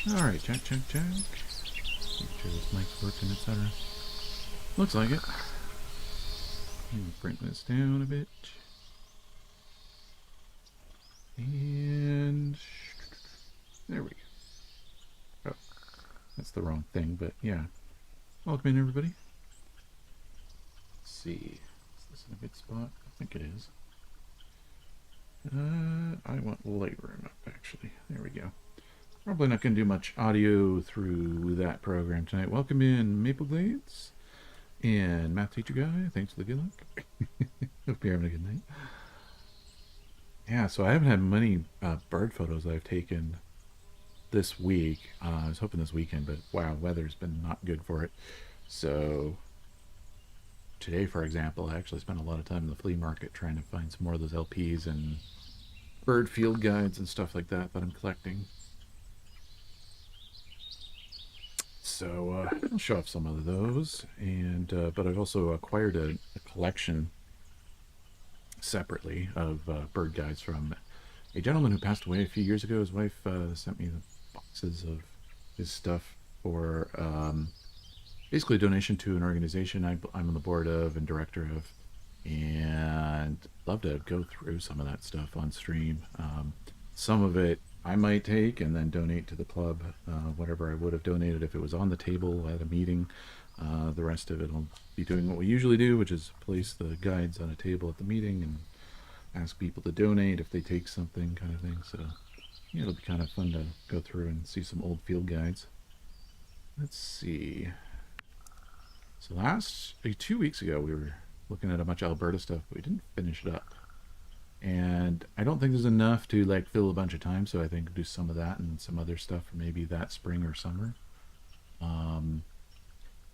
Alright, check. Make sure this mic's working, etc. Looks like it. Bring this down a bit. And there we go. Oh, that's the wrong thing, but yeah. Welcome in, everybody. Let's see. Is this in a good spot? I think it is. I want Lightroom up, actually. There we go. Probably not going to do much audio through that program tonight. Welcome in, Maple Glades. And Math Teacher Guy, thanks for the good luck. Hope you're having a good night. Yeah, so I haven't had many bird photos I've taken this week. I was hoping this weekend, but wow, weather's been not good for it. So today, for example, I actually spent a lot of time in the flea market trying to find some more of those LPs and bird field guides and stuff like that I'm collecting. So I'll show off some of those, and but I've also acquired a collection separately of bird guides from a gentleman who passed away a few years ago. His wife sent me the boxes of his stuff for basically a donation to an organization I'm on the board of and director of, and love to go through some of that stuff on stream. Some of it I might take and then donate to the club, whatever I would have donated if it was on the table at a meeting. The rest of it I'll be doing what we usually do, which is place the guides on a table at the meeting and ask people to donate if they take something, kind of thing. So yeah, it'll be kind of fun to go through and see some old field guides. Let's see. So 2 weeks ago we were looking at a bunch of Alberta stuff, but we didn't finish it up. And I don't think there's enough to like fill a bunch of time, so I think do some of that and some other stuff for maybe that spring or summer.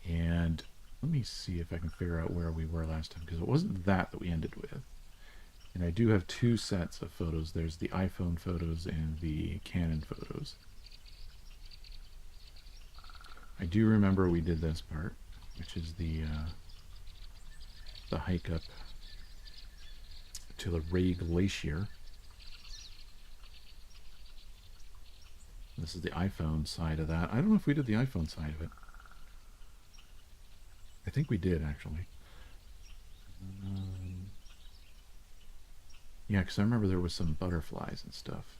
And let me see if I can figure out where we were last time, because it wasn't that we ended with. And I do have two sets of photos. There's the iPhone photos and the Canon photos. I do remember we did this part, which is the hike up to the Ray Glacier. This is the iPhone side of that. I don't know if we did the iPhone side of it. I think we did, actually. Yeah, because I remember there was some butterflies and stuff.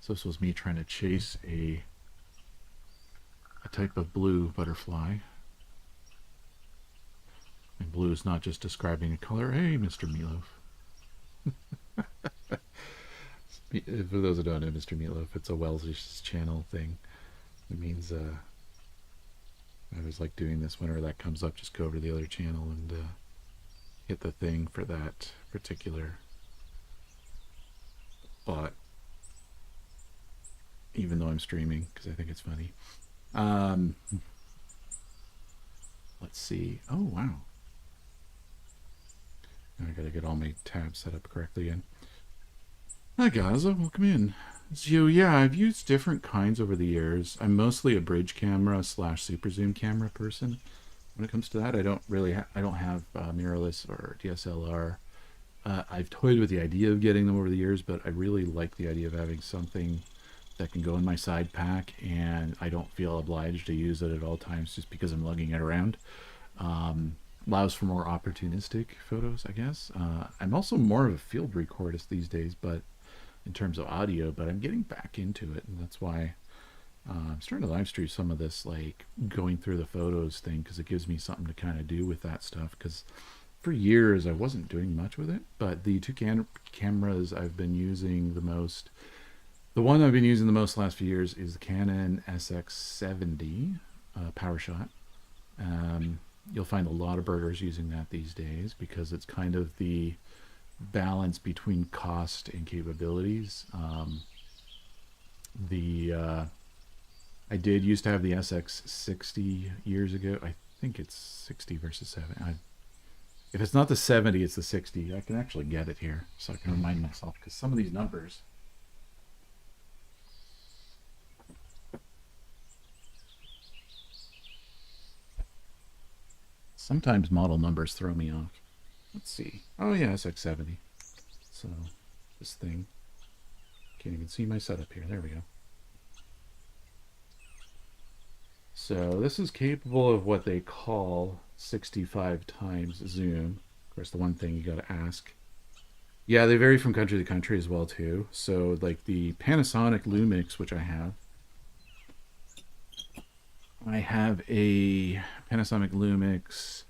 So this was me trying to chase a type of blue butterfly. And blue is not just describing a color. Hey, Mr. Meatloaf. For those who don't know, Mr. Meatloaf, it's a Welsh channel thing. It means I always like doing this whenever that comes up. Just go over to the other channel and hit the thing for that particular bot, even though I'm streaming, because I think it's funny. Let's see. Oh, wow. Now I gotta get all my tabs set up correctly again. Hi Gaza, welcome in. So yeah, I've used different kinds over the years. I'm mostly a bridge camera / super zoom camera person. When it comes to that, I don't have mirrorless or DSLR. I've toyed with the idea of getting them over the years, but I really like the idea of having something that can go in my side pack, and I don't feel obliged to use it at all times just because I'm lugging it around. Allows for more opportunistic photos, I guess. I'm also more of a field recordist these days, but in terms of audio, but I'm getting back into it, and that's why I'm starting to live stream some of this, like going through the photos thing, because it gives me something to kind of do with that stuff. Because for years I wasn't doing much with it, but the two cameras I've been using the most, the one I've been using the most the last few years is the Canon SX70 PowerShot. You'll find a lot of birders using that these days because it's kind of the balance between cost and capabilities. I did used to have the SX60 years ago. I think it's 60 versus 7. If it's not the 70, it's the 60. I can actually get it here so I can remind myself, because some of these numbers, sometimes model numbers throw me off. Let's see. Oh yeah, SX70. So this thing, can't even see my setup here. There we go. So this is capable of what they call 65 times zoom. Of course, the one thing you got to ask. Yeah, they vary from country to country as well too. So like the Panasonic Lumix, which I have a Panasonic Lumix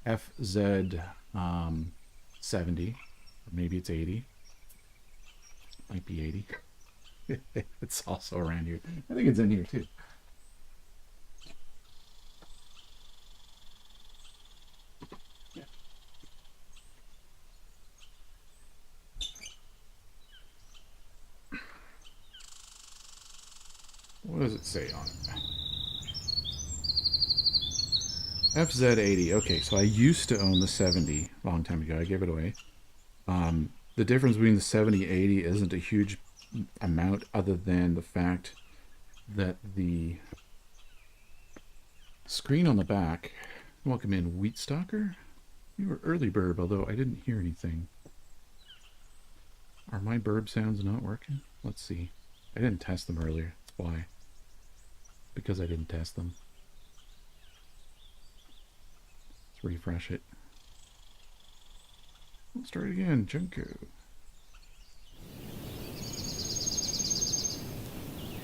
FZ 70, or maybe it's 80. Might be 80. It's also around here. I think it's in here too. What does it say on it? FZ80. Okay, so I used to own the 70 a long time ago. I gave it away. The difference between the 70-80 isn't a huge amount other than the fact that the screen on the back... Welcome in, Wheat Stalker. You were early burb, although I didn't hear anything. Are my burb sounds not working? Let's see. I didn't test them earlier. That's why. Because I didn't test them. Let's refresh it. Let's start again. Junko.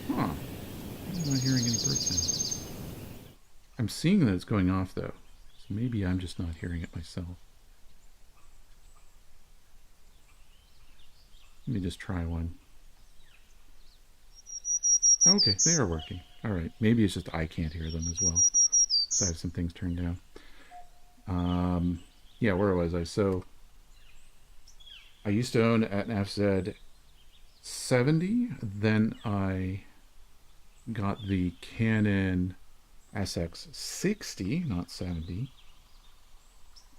Huh. I'm not hearing any bird sounds. I'm seeing that it's going off though. So maybe I'm just not hearing it myself. Let me just try one. Okay, they are working. Alright, maybe it's just I can't hear them as well. So I have some things turned down. Yeah, where was I? So, I used to own an FZ 70. Then I got the Canon SX60, not 70.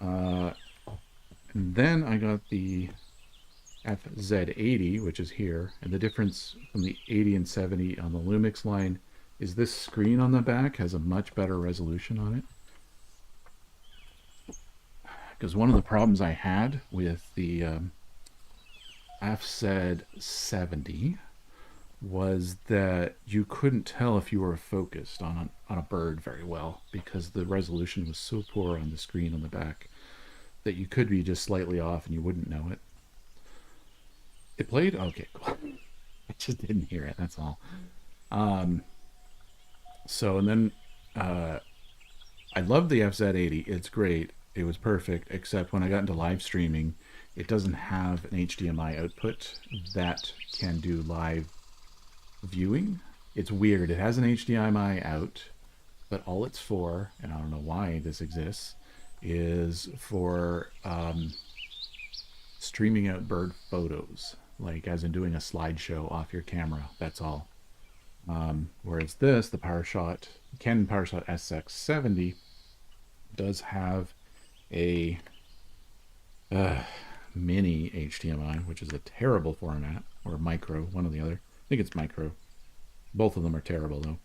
And then I got the FZ80, which is here, and the difference from the 80 and 70 on the Lumix line is this screen on the back has a much better resolution on it. Because one of the problems I had with the FZ70 was that you couldn't tell if you were focused on a bird very well because the resolution was so poor on the screen on the back that you could be just slightly off and you wouldn't know it. It played? Okay, cool. I just didn't hear it, that's all. So, and then I love the FZ80. It's great. It was perfect, except when I got into live streaming, it doesn't have an HDMI output that can do live viewing. It's weird. It has an HDMI out, but all it's for, and I don't know why this exists, is for streaming out bird photos, like as in doing a slideshow off your camera. That's all. Whereas this, the Canon PowerShot SX70, does have a mini HDMI, which is a terrible format, or micro, one or the other. I think it's micro. Both of them are terrible though.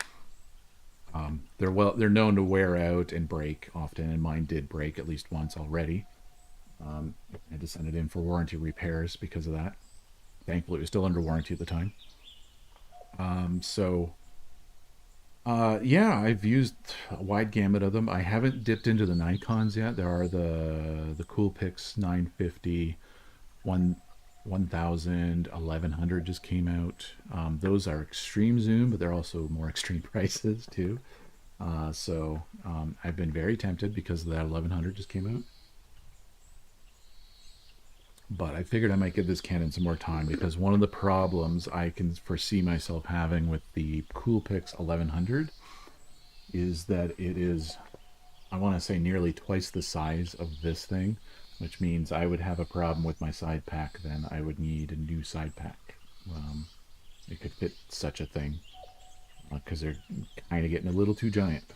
They're known to wear out and break often, and mine did break at least once already. I had to send it in for warranty repairs because of that. Thankfully, it was still under warranty at the time. Yeah, I've used a wide gamut of them. I haven't dipped into the Nikons yet. There are the Coolpix 950, 1000, 1100 just came out. Those are extreme zoom, but they're also more extreme prices too. I've been very tempted because that 1100 just came out. But I figured I might give this Canon some more time because one of the problems I can foresee myself having with the Coolpix 1100 is that it is, I want to say, nearly twice the size of this thing, which means I would have a problem with my side pack. Then I would need a new side pack. It could fit such a thing because they're kind of getting a little too giant.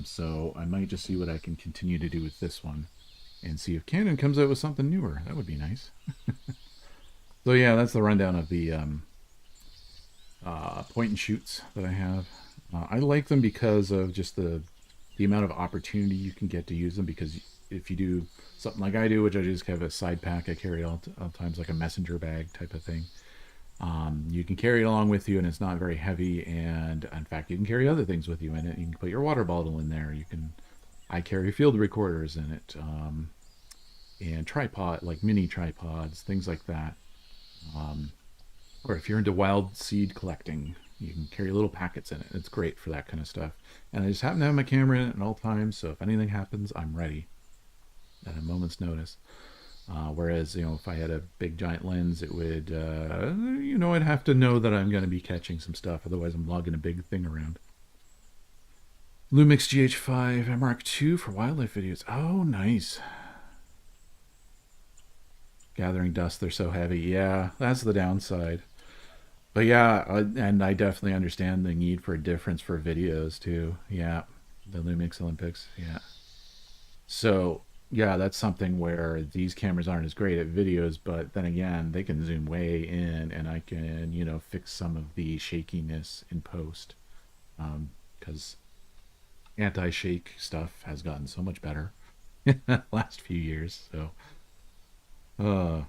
So I might just see what I can continue to do with this one and see if Canon comes out with something newer. That would be nice. So yeah, that's the rundown of the point and shoots that I have. I like them because of just the amount of opportunity you can get to use them, because if you do something like I do, which I just have a side pack I carry all times, like a messenger bag type of thing, You can carry it along with you, and it's not very heavy. And in fact, you can carry other things with you in it. You can put your water bottle in there. You can. I carry field recorders in it, and tripod, like mini tripods, things like that. Um, or if you're into wild seed collecting, you can carry little packets in it. It's great for that kind of stuff. And I just happen to have my camera in it at all times, so if anything happens, I'm ready at a moment's notice. Whereas, if I had a big giant lens, it would, I'd have to know that I'm going to be catching some stuff. Otherwise, I'm lugging a big thing around. Lumix GH5 Mark II for wildlife videos. Oh, nice. Gathering dust, they're so heavy. Yeah, that's the downside. But yeah, and I definitely understand the need for a difference for videos too. Yeah, the Lumix Olympics. Yeah. So yeah, that's something where these cameras aren't as great at videos, but then again, they can zoom way in, and I can fix some of the shakiness in post, because anti-shake stuff has gotten so much better in the last few years. So, uh,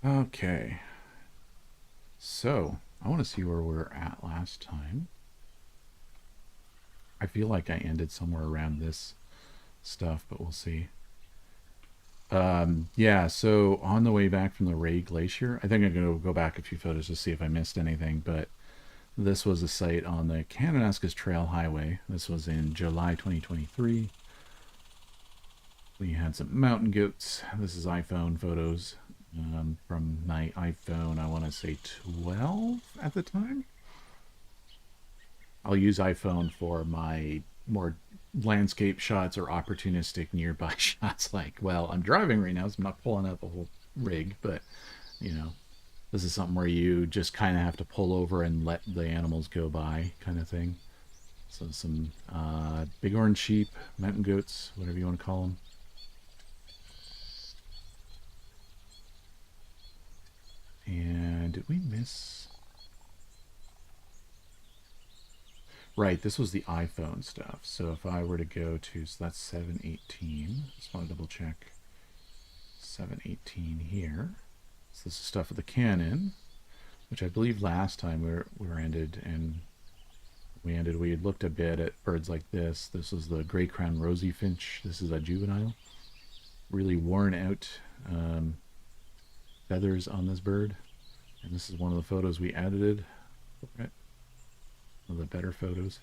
okay. So I want to see where we were at last time. I feel like I ended somewhere around this stuff, but we'll see. Yeah, so on the way back from the Ray Glacier, I think I'm going to go back a few photos to see if I missed anything, but this was a site on the Kananaskis Trail Highway. This was in July 2023. We had some mountain goats. This is iPhone photos from my iPhone, I want to say 12 at the time. I'll use iPhone for my more landscape shots or opportunistic nearby shots. Like, well, I'm driving right now, so I'm not pulling out the whole rig, but you know, this is something where you just kind of have to pull over and let the animals go by, kind of thing. So some bighorn sheep, mountain goats, whatever you want to call them. And did we miss? Right, this was the iPhone stuff. So if I were to go to, so that's 718. Just want to double check. 718 here. So this is stuff with the Canon, which I believe last time we were ended, and we had looked a bit at birds like this. This is the gray crown rosy finch. This is a juvenile. Really worn out feathers on this bird. And this is one of the photos we edited. Right. One of the better photos.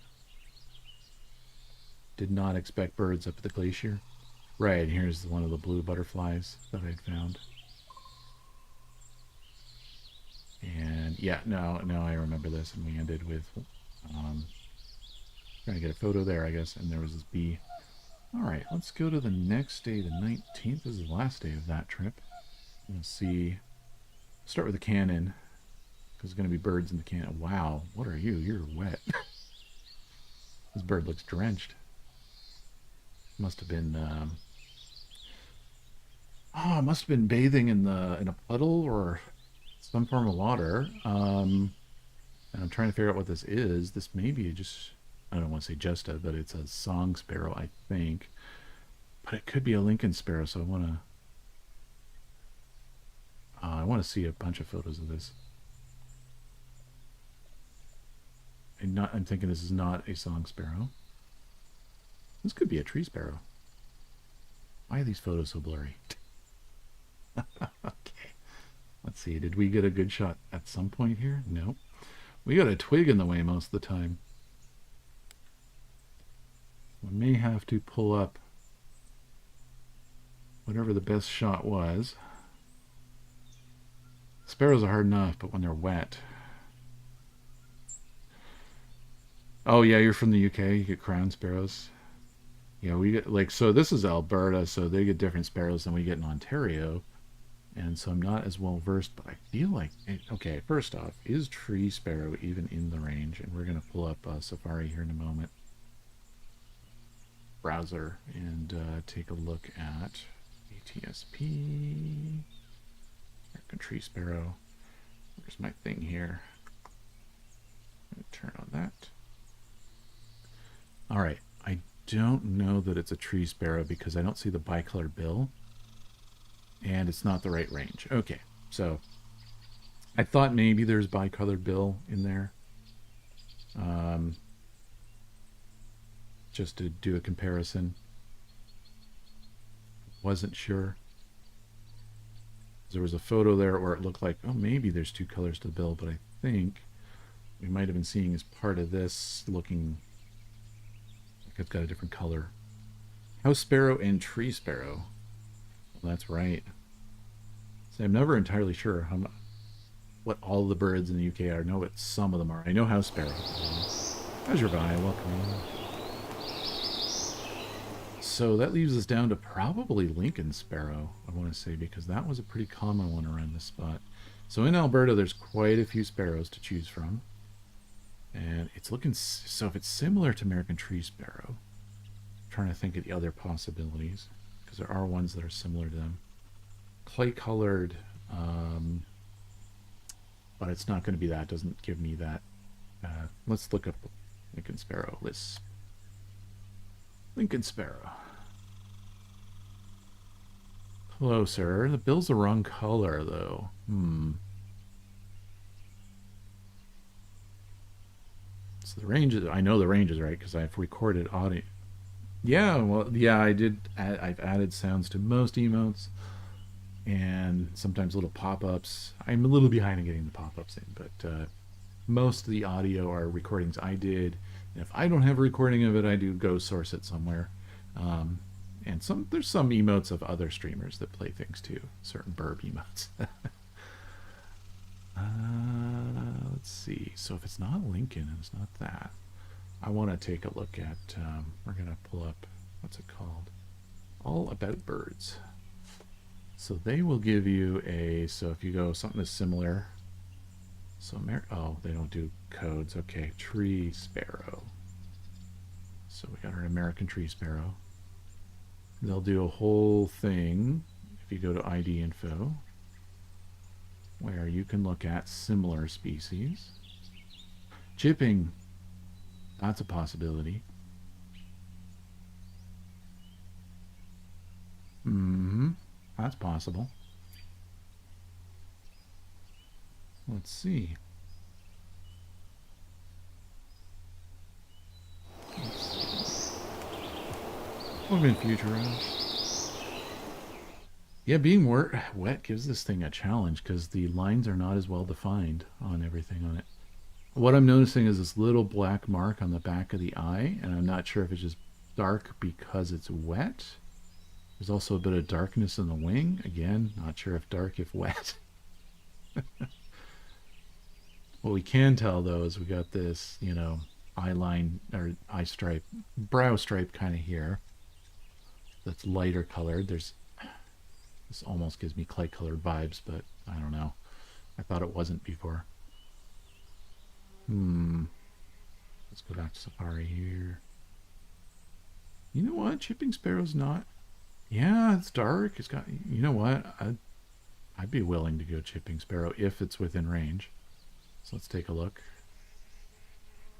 Did not expect birds up at the glacier. Right, here's one of the blue butterflies that I'd found. And yeah, no, I remember this, and we ended with trying to get a photo there, I guess, and there was this bee. All right, let's go to the next day, the 19th. This is the last day of that trip. Let's see. Start with the Canon, because there's going to be birds in the Canon. Wow, what are you? You're wet. This bird looks drenched. Must have been. Must have been bathing in a puddle or some form of water. And I'm trying to figure out what this is. This may be just. I don't want to say just a, but it's a song sparrow, I think. But it could be a Lincoln sparrow, so I want to see a bunch of photos of this. I'm thinking this is not a song sparrow. This could be a tree sparrow. Why are these photos so blurry? Okay. Let's see. Did we get a good shot at some point here? No. We got a twig in the way most of the time. We may have to pull up whatever the best shot was. Sparrows are hard enough, but when they're wet. Oh yeah, you're from the UK. You get crown sparrows. Yeah, we get so this is Alberta, so they get different sparrows than we get in Ontario. And so I'm not as well versed, but I feel like okay, first off, is tree sparrow even in the range? And we're gonna pull up Safari here in a moment. Browser and take a look at ATSP. American tree sparrow. Where's my thing here? I'm gonna turn on that. All right, I don't know that it's a tree sparrow because I don't see the bicolored bill. And it's not the right range. Okay, so I thought maybe there's bicolored bill in there. Just to do a comparison. Wasn't sure. There was a photo there where it looked like, oh, maybe there's two colors to the bill, but I think we might have been seeing as part of this looking like it's got a different color. House sparrow and tree sparrow. Well, that's right. So I'm never entirely sure what all the birds in the UK are. I know what some of them are. I know house sparrow. How's your bye? Welcome in. So that leaves us down to probably Lincoln sparrow, I want to say, because that was a pretty common one around this spot. So in Alberta, there's quite a few sparrows to choose from. And it's looking, so if it's similar to American tree sparrow, I'm trying to think of the other possibilities, because there are ones that are similar to them. Clay colored, but it's not going to be that. It doesn't give me that. Let's look up Lincoln sparrow. Lincoln sparrow. Closer. The bill's the wrong color, though. So the range is, I know the range is right because I've recorded audio. Yeah, well, yeah, I did. I've added sounds to most emotes and sometimes little pop-ups. I'm a little behind in getting the pop-ups in, but most of the audio are recordings I did. And if I don't have a recording of it, I do go source it somewhere. And there's some emotes of other streamers that play things too, certain burb emotes. Let's see. So if it's not Lincoln and it's not that, I want to take a look at, we're going to pull up, what's it called? All About Birds. So they will give you so if you go something that's similar, so oh, they don't do codes. Okay, tree sparrow. So we got our American tree sparrow. They'll do a whole thing if you go to ID info where you can look at similar species. Chipping, that's a possibility. That's possible. Let's see. What in future rounds? Yeah, being wet gives this thing a challenge because the lines are not as well defined on everything on it. What I'm noticing is this little black mark on the back of the eye, and I'm not sure if it's just dark because it's wet. There's also a bit of darkness in the wing. Again, not sure if dark, if wet. What we can tell, though, is we got this, eye line, or eye stripe, brow stripe kind of here. That's lighter colored. This almost gives me clay colored vibes, but I don't know. I thought it wasn't before. Let's go back to Safari here. You know what? Chipping sparrow's not. Yeah, it's dark. It's got. You know what? I'd be willing to go chipping sparrow if it's within range. So let's take a look.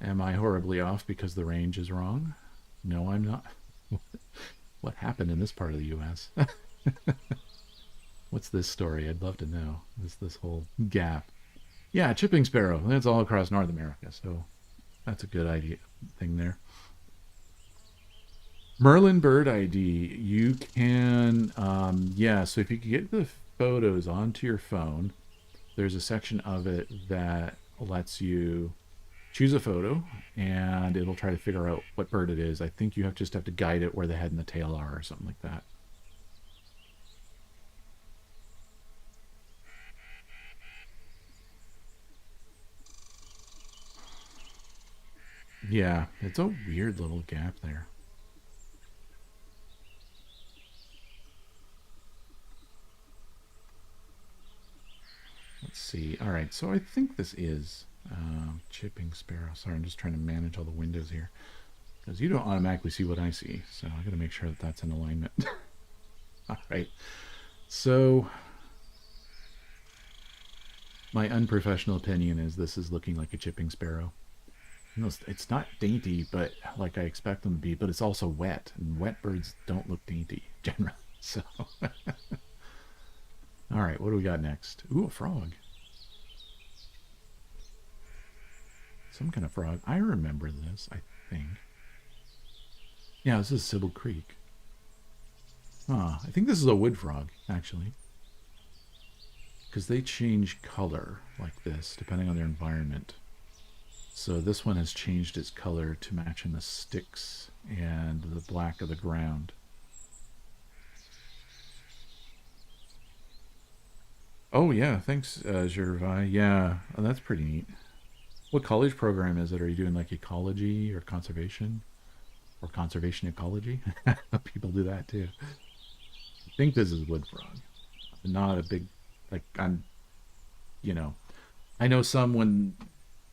Am I horribly off because the range is wrong? No, I'm not. What happened in this part of the U.S.? What's this story? I'd love to know. This whole gap. Yeah, chipping sparrow. That's all across North America, so that's a good idea thing there. Merlin Bird ID. You can, so if you can get the photos onto your phone, there's a section of it that lets you choose a photo and it'll try to figure out what bird it is. I think you just have to guide it where the head and the tail are or something like that. Yeah, it's a weird little gap there. Let's see. All right, so I think this is chipping sparrow. Sorry, I'm just trying to manage all the windows here because you don't automatically see what I see, so I got to make sure that that's in alignment. All right, so my unprofessional opinion is this is looking like a chipping sparrow. It's not dainty, but like I expect them to be, but it's also wet, and wet birds don't look dainty generally. So, all right, what do we got next? Ooh, a frog. Some kind of frog. I remember this, I think. Yeah, this is Sybil Creek. I think this is a wood frog, actually. Because they change color like this, depending on their environment. So this one has changed its color to match in the sticks and the black of the ground. Oh yeah, thanks, Gervais. Yeah, oh, that's pretty neat. What college program is it? Are you doing like ecology or conservation? Or conservation ecology? People do that too. I think this is wood frog. Not a big, like, you know, I know some when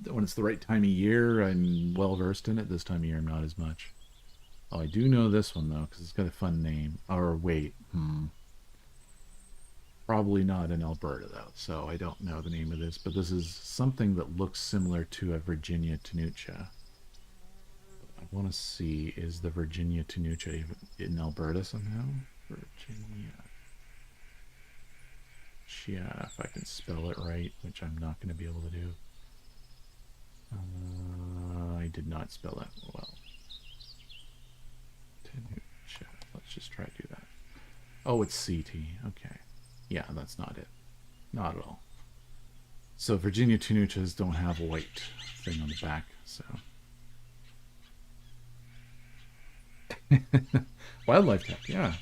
it's the right time of year, I'm well versed in it. This time of year, I'm not as much. Oh, I do know this one though, because it's got a fun name. Or wait, probably not in Alberta though, so I don't know the name of this. But this is something that looks similar to a Virginia tenuta. I want to see, is the Virginia tenuta even in Alberta somehow? Virginia. Yeah, if I can spell it right, which I'm not going to be able to do. I did not spell it well. Tenuta. Let's just try to do that. Oh, it's CT. Okay. Yeah, that's not it. Not at all. So Virginia tenutas don't have a white thing on the back, so. Wildlife tech, yeah.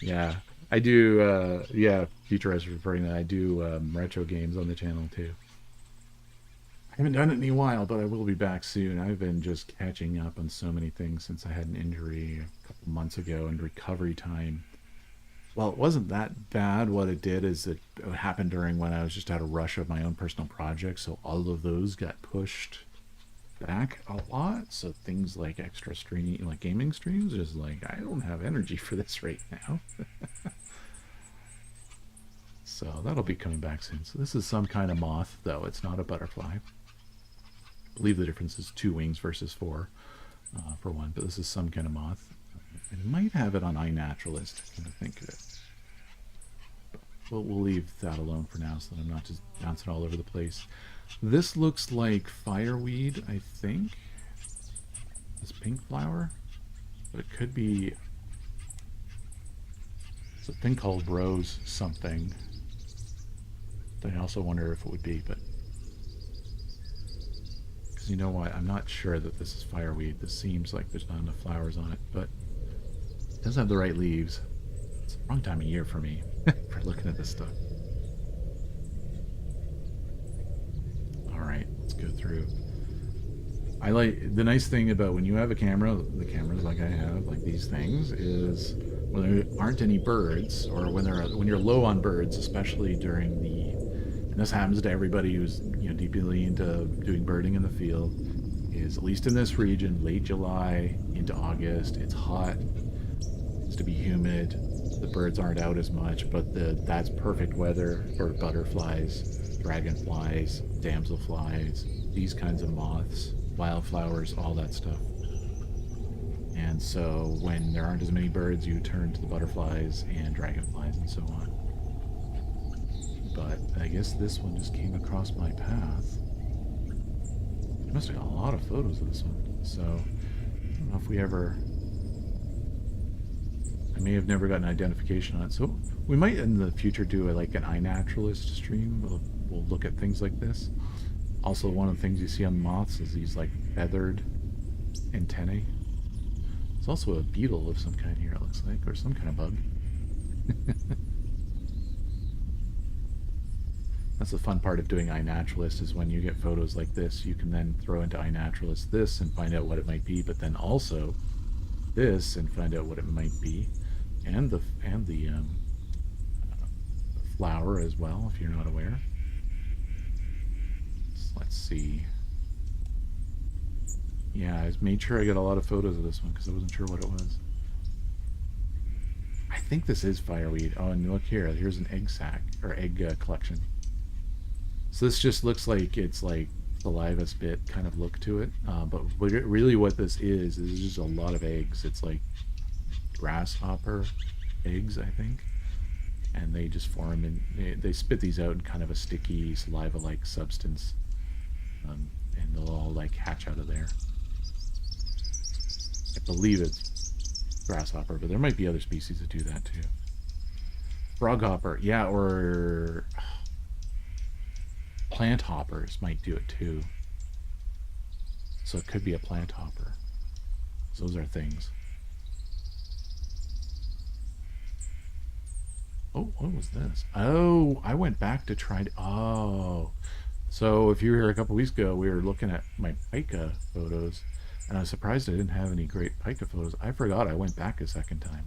Yeah. I do, yeah, Future referring that. I do retro games on the channel too. I haven't done it in a while, but I will be back soon. I've been just catching up on so many things since I had an injury a couple months ago, and recovery time. Well, it wasn't that bad. What it did is it happened during when I was just at a rush of my own personal projects, so all of those got pushed back a lot. So things like extra streaming, like gaming streams, just like I don't have energy for this right now. So that'll be coming back soon. So this is some kind of moth, though. It's not a butterfly. I believe the difference is 2 wings versus 4 for one, but this is some kind of moth. I might have it on iNaturalist, can I think of it. But we'll leave that alone for now so that I'm not just bouncing all over the place. This looks like fireweed, I think. This pink flower. But it could be... It's a thing called rose something. I also wonder if it would be, but... Because you know what? I'm not sure that this is fireweed. This seems like there's not enough flowers on it, but... It does have the right leaves. It's the wrong time of year for me for looking at this stuff. Alright, let's go through. I like the nice thing about when you have a camera, the cameras like I have, like these things, is when there aren't any birds, or when you're low on birds, especially during the, and this happens to everybody who's deeply into doing birding in the field, is at least in this region, late July into August, it's hot, it's to be humid, the birds aren't out as much, but that's perfect weather for butterflies, dragonflies, damselflies, these kinds of moths, wildflowers, all that stuff. And so when there aren't as many birds, you turn to the butterflies and dragonflies and so on. But I guess this one just came across my path. I must have got a lot of photos of this one. So I don't know if we ever... I may have never gotten identification on it. So we might in the future do like an iNaturalist stream. We'll look at things like this. Also, one of the things you see on moths is these like feathered antennae. There's also a beetle of some kind here, it looks like, or some kind of bug. That's the fun part of doing iNaturalist, is when you get photos like this, you can then throw into iNaturalist this and find out what it might be, but then also this and find out what it might be, and the flower as well, if you're not aware. So let's see. Yeah, I made sure I got a lot of photos of this one because I wasn't sure what it was. I think this is fireweed. Oh, and look here. Here's an egg sac, or egg collection. So this just looks like it's like saliva spit kind of look to it. But really what this is just a lot of eggs. It's like grasshopper eggs, I think. And they just form and they spit these out in kind of a sticky saliva-like substance. And they'll all like hatch out of there. I believe it's grasshopper, but there might be other species that do that too. Froghopper, yeah, or plant hoppers might do it too. So it could be a plant hopper. So those are things. Oh, what was this? Oh, I went back to try to... Oh. So if you were here a couple weeks ago, we were looking at my pika photos, and I was surprised I didn't have any great pika photos. I forgot I went back a second time.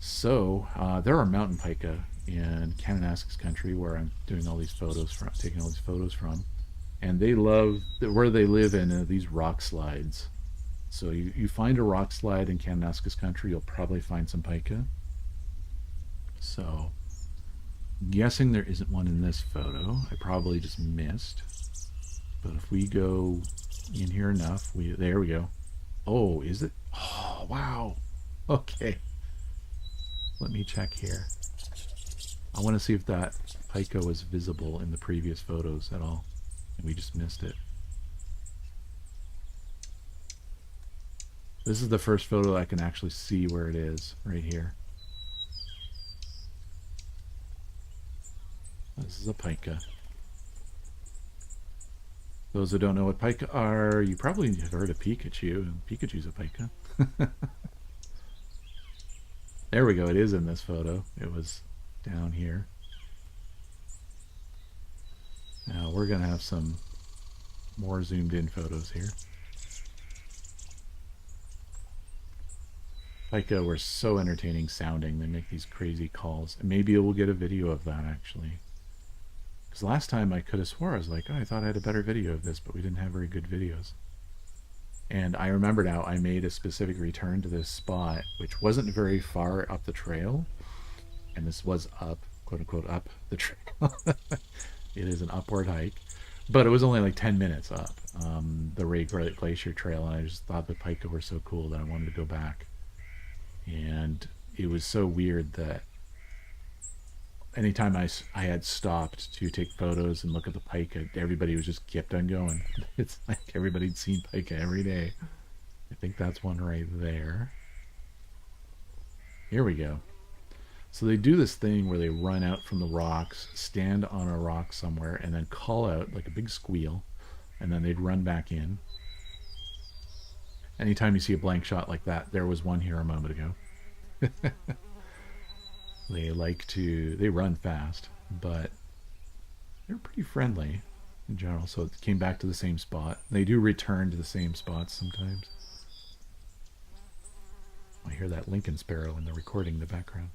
So there are mountain pika in Kananaskis country where I'm doing all these photos from, taking all these photos from, and they love where they live in these rock slides. So you find a rock slide in Kananaskis country, you'll probably find some pika. So, guessing there isn't one in this photo. I probably just missed. But if we go in here enough, there we go. Oh, is it? Oh, wow. Okay. Let me check here. I want to see if that pika was visible in the previous photos at all. And we just missed it. This is the first photo I can actually see where it is, right here. This is a pika. Those who don't know what pika are, you probably have heard of Pikachu, and Pikachu's a pika. There we go, it is in this photo. It was down here. Now we're going to have some more zoomed in photos here. Pika were so entertaining sounding. They make these crazy calls. And maybe we'll get a video of that, actually. Because last time I could have swore, I was like, oh, I thought I had a better video of this, but we didn't have very good videos. And I remember now I made a specific return to this spot, which wasn't very far up the trail. And this was up, quote unquote, up the trail. It is an upward hike. But it was only like 10 minutes up the Ray Glacier Trail. And I just thought the pika were so cool that I wanted to go back. And it was so weird that anytime I had stopped to take photos and look at the pika, everybody was just kept on going. It's like everybody'd seen pika every day. I think that's one right there. Here we go. So they do this thing where they run out from the rocks, stand on a rock somewhere, and then call out like a big squeal, and then they'd run back in. Anytime you see a blank shot like that, there was one here a moment ago. They run fast, but they're pretty friendly in general. So it came back to the same spot. They do return to the same spots sometimes. I hear that Lincoln Sparrow in the recording in the background.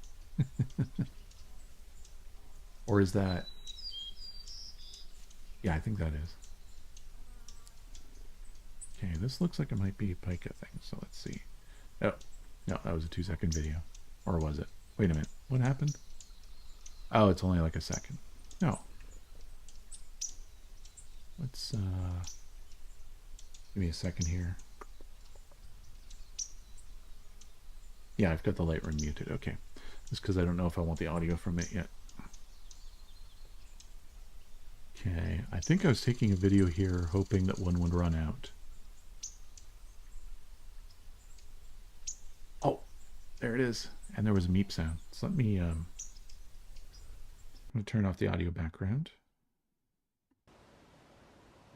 Or is that... Yeah, I think that is. Okay, this looks like it might be a pika thing, so let's see. Oh, no, that was a 2-second video. Or was it? Wait a minute, what happened? Oh, it's only like a second. No. Let's, give me a second here. Yeah, I've got the Lightroom muted, okay. Just because I don't know if I want the audio from it yet. Okay, I think I was taking a video here hoping that one would run out. Oh, there it is. And there was a meep sound. So let me, I'm going to turn off the audio background.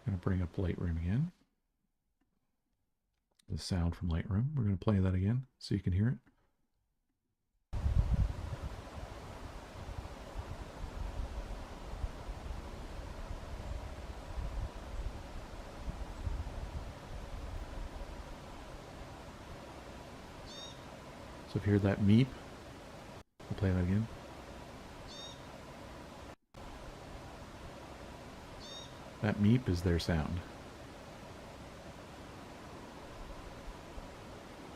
I'm going to bring up Lightroom again. The sound from Lightroom. We're going to play that again so you can hear it. So if you hear that meep, I'll play that again. That meep is their sound.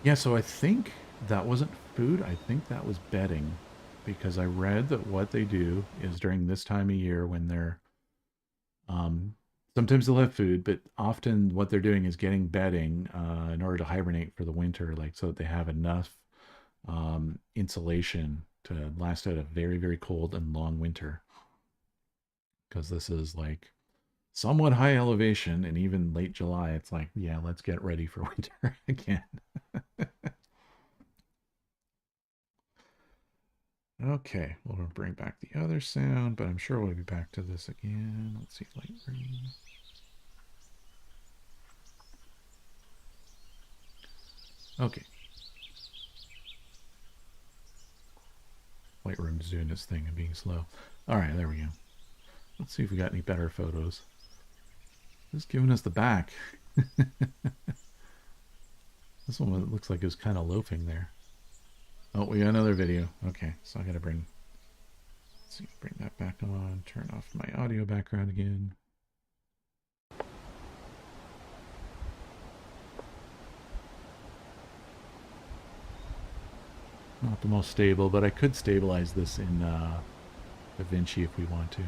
Yeah, so I think that wasn't food. I think that was bedding, because I read that what they do is during this time of year when they're Um, Sometimes they'll have food, but often what they're doing is getting bedding in order to hibernate for the winter, like so that they have enough insulation to last out a very, very cold and long winter. Because this is like somewhat high elevation, and even late July, it's like, yeah, let's get ready for winter again. Okay, we'll bring back the other sound, but I'm sure we'll be back to this again. Let's see, Lightroom. Okay. Lightroom's doing its thing and being slow. All right, there we go. Let's see if we got any better photos. Just giving us the back. This one looks like it was kind of loafing there. Oh, we got another video. Okay, so I gotta bring that back on, turn off my audio background again. Not the most stable, but I could stabilize this in DaVinci if we want to.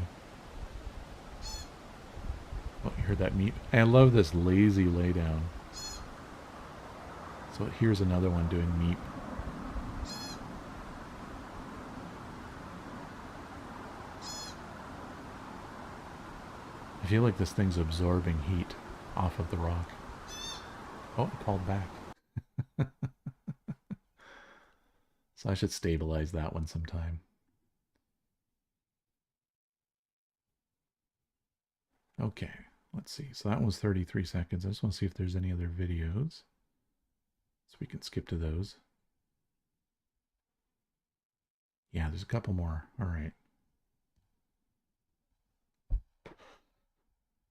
Oh, you heard that meep? I love this lazy laydown. So here's another one doing meep. I feel like this thing's absorbing heat off of the rock. Oh, it called back. So I should stabilize that one sometime. Okay, let's see. So that was 33 seconds. I just want to see if there's any other videos. So we can skip to those. Yeah, there's a couple more. All right.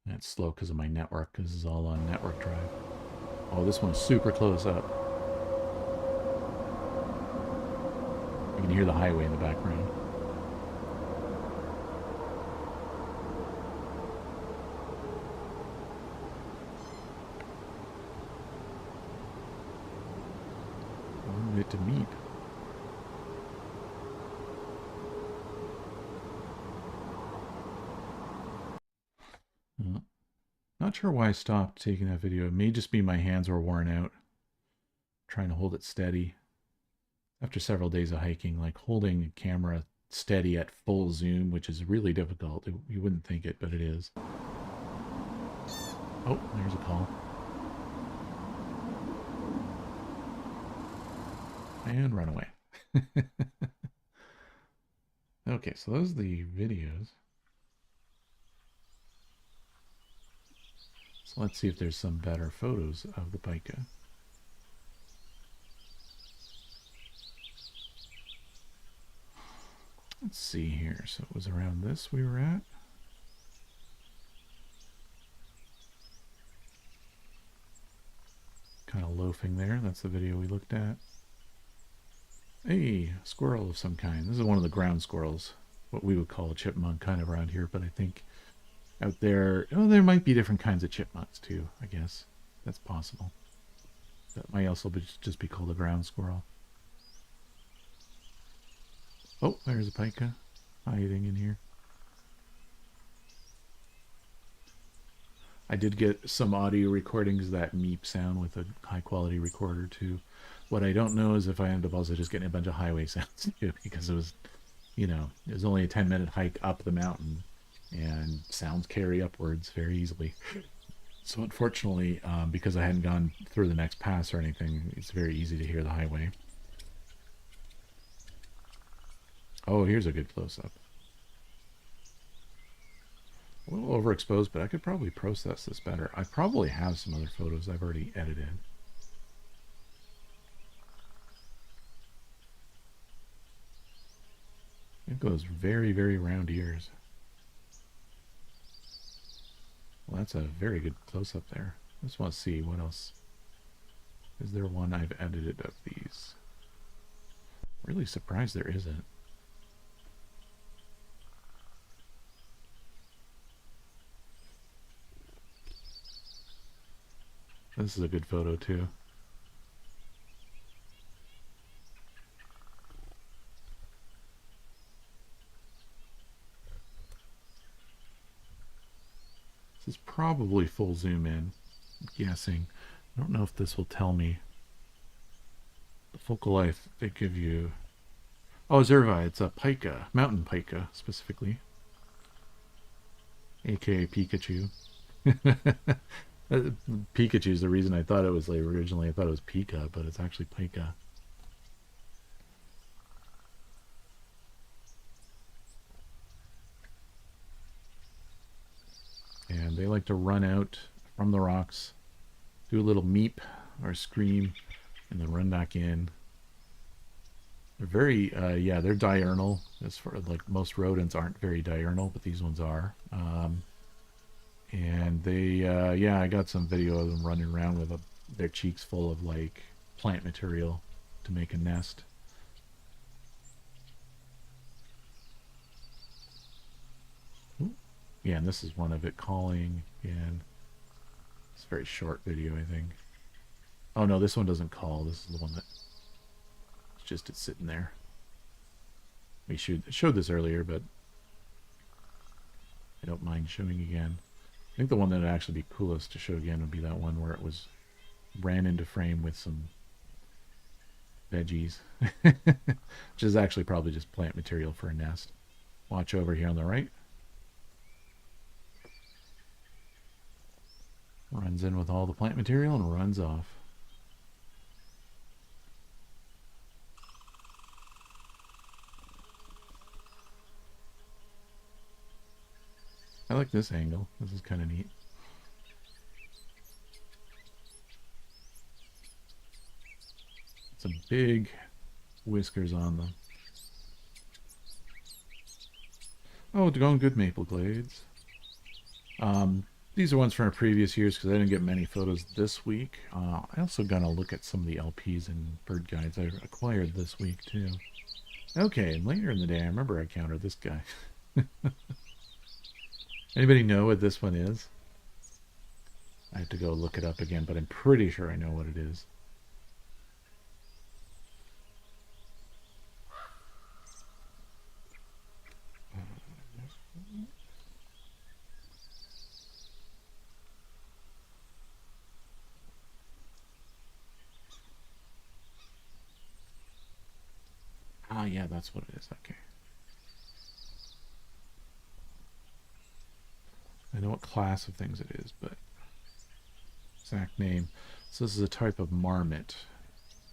That's slow because of my network. This is all on network drive. Oh, this one's super close up. You can hear the highway in the background. One bit to meet. Not sure why I stopped taking that video. It may just be my hands were worn out trying to hold it steady. After several days of hiking, like holding a camera steady at full zoom, which is really difficult. You wouldn't think it, but it is. Oh, there's a call. And run away. Okay, so those are the videos. So let's see if there's some better photos of the pika. Let's see here. So it was around this we were at. Kind of loafing there. That's the video we looked at. Hey, squirrel of some kind. This is one of the ground squirrels. What we would call a chipmunk kind of around here, but I think out there, oh, there might be different kinds of chipmunks too, I guess. That's possible. That might also just be called a ground squirrel. Oh, there's a pika hiding in here. I did get some audio recordings of that meep sound with a high quality recorder too. What I don't know is if I end up also just getting a bunch of highway sounds too, because it was, you know, it was only a 10-minute hike up the mountain and sounds carry upwards very easily. So unfortunately, because I hadn't gone through the next pass or anything, it's very easy to hear the highway. Oh, here's a good close-up. A little overexposed, but I could probably process this better. I probably have some other photos I've already edited. It goes very, very round ears. Well, that's a very good close-up there. I just want to see what else. Is there one I've edited of these? Really surprised there isn't. This is a good photo too. This is probably full zoom in, I'm guessing. I don't know if this will tell me. The focal length they give you. Oh, Zervi, it's a pika, mountain pika specifically. AKA Pikachu. Pikachu is the reason I thought it was like originally. I thought it was Pika, but it's actually Pika. And they like to run out from the rocks, do a little meep or scream, and then run back in. They're very, yeah, they're diurnal. As far like most rodents aren't very diurnal, but these ones are. And they, yeah, I got some video of them running around with their cheeks full of like plant material to make a nest. Ooh. Yeah, and this is one of it calling, and it's a very short video, I think. Oh no, this one doesn't call. This is the one that it's sitting there. We showed this earlier, but I don't mind showing again. I think the one that would actually be coolest to show again would be that one where it ran into frame with some veggies, which is actually probably just plant material for a nest. Watch over here on the right. Runs in with all the plant material and runs off. I like this angle. This is kind of neat. Some big whiskers on them. Oh, it's going good, Maple Glades. These are ones from our previous years because I didn't get many photos this week. I also got to look at some of the LPs and bird guides I acquired this week too. Okay, and later in the day, I remember I counted this guy. Anybody know what this one is? I have to go look it up again, but I'm pretty sure I know what it is. Ah, yeah, that's what it is. Okay. I know what class of things it is, but exact name. So this is a type of marmot.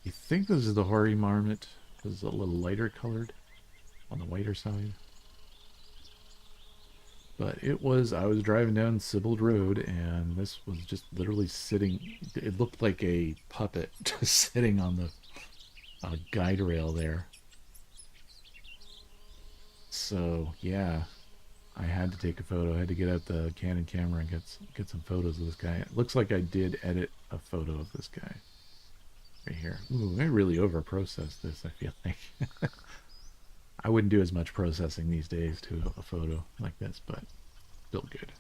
You think this is the hoary marmot? This is a little lighter colored on the whiter side. But it was, I was driving down Sibbald Road and this was just literally sitting, it looked like a puppet just sitting on the guide rail there. So yeah, I had to take a photo. I had to get out the Canon camera and get some photos of this guy. It looks like I did edit a photo of this guy right here. Ooh, I really over-processed this, I feel like. I wouldn't do as much processing these days to a photo like this, but still good.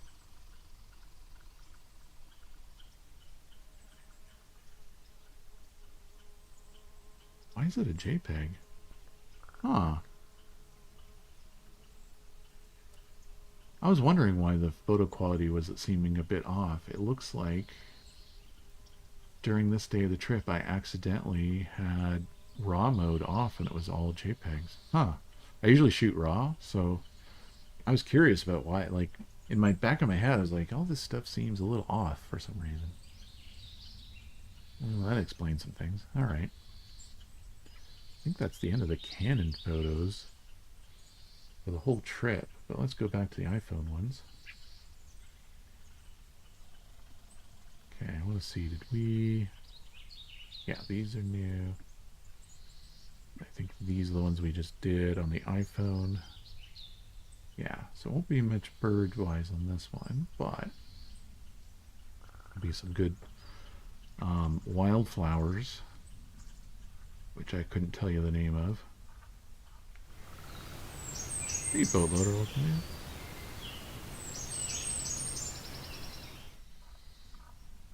Why is it a JPEG? Huh. I was wondering why the photo quality was seeming a bit off. It looks like during this day of the trip I accidentally had RAW mode off and it was all JPEGs. Huh. I usually shoot RAW, so I was curious about why. Like, in my back of my head, I was like, all this stuff seems a little off for some reason. Well, that explains some things. Alright. I think that's the end of the Canon photos for the whole trip. But let's go back to the iPhone ones. Okay, I want to see, did we... Yeah, these are new. I think these are the ones we just did on the iPhone. Yeah, so it won't be much bird-wise on this one, but there'll be some good wildflowers, which I couldn't tell you the name of. Hey, boatloader looking in.